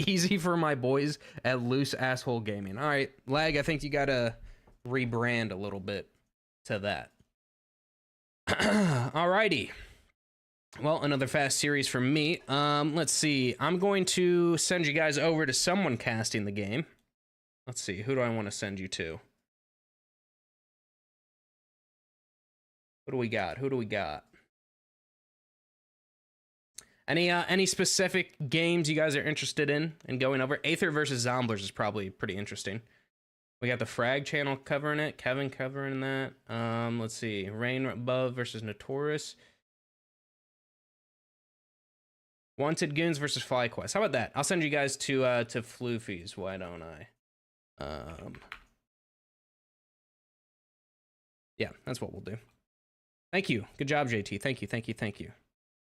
Easy for my boys at Loose Asshole Gaming. All right, Lag, I think you gotta rebrand a little bit to that. Alrighty. Well, another fast series from me. Let's see. I'm going to send you guys over to someone casting the game. Let's see. Who do I want to send you to? What do we got? Who do we got? Any specific games you guys are interested in going over? Aether versus Zomblers is probably pretty interesting. We got the Frag channel covering it. Kevin covering that. Let's see. Rain Above versus Notorious. Wanted Goons versus FlyQuest. How about that? I'll send you guys to Floofy's. Why don't I? Yeah, that's what we'll do. Thank you. Good job, JT. Thank you.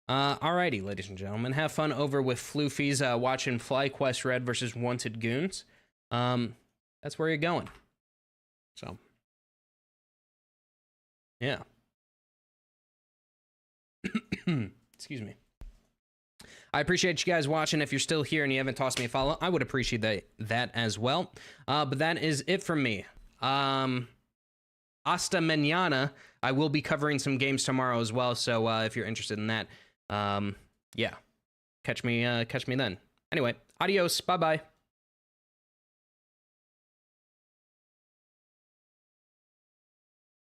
Alrighty, ladies and gentlemen. Have fun over with Floofy's watching FlyQuest Red versus Wanted Goons. That's where you're going. So, yeah. Excuse me. I appreciate you guys watching. If you're still here and you haven't tossed me a follow, I would appreciate that as well. But that is it from me. Hasta mañana. I will be covering some games tomorrow as well, so if you're interested in that, yeah, catch me then. Anyway, adios. Bye-bye.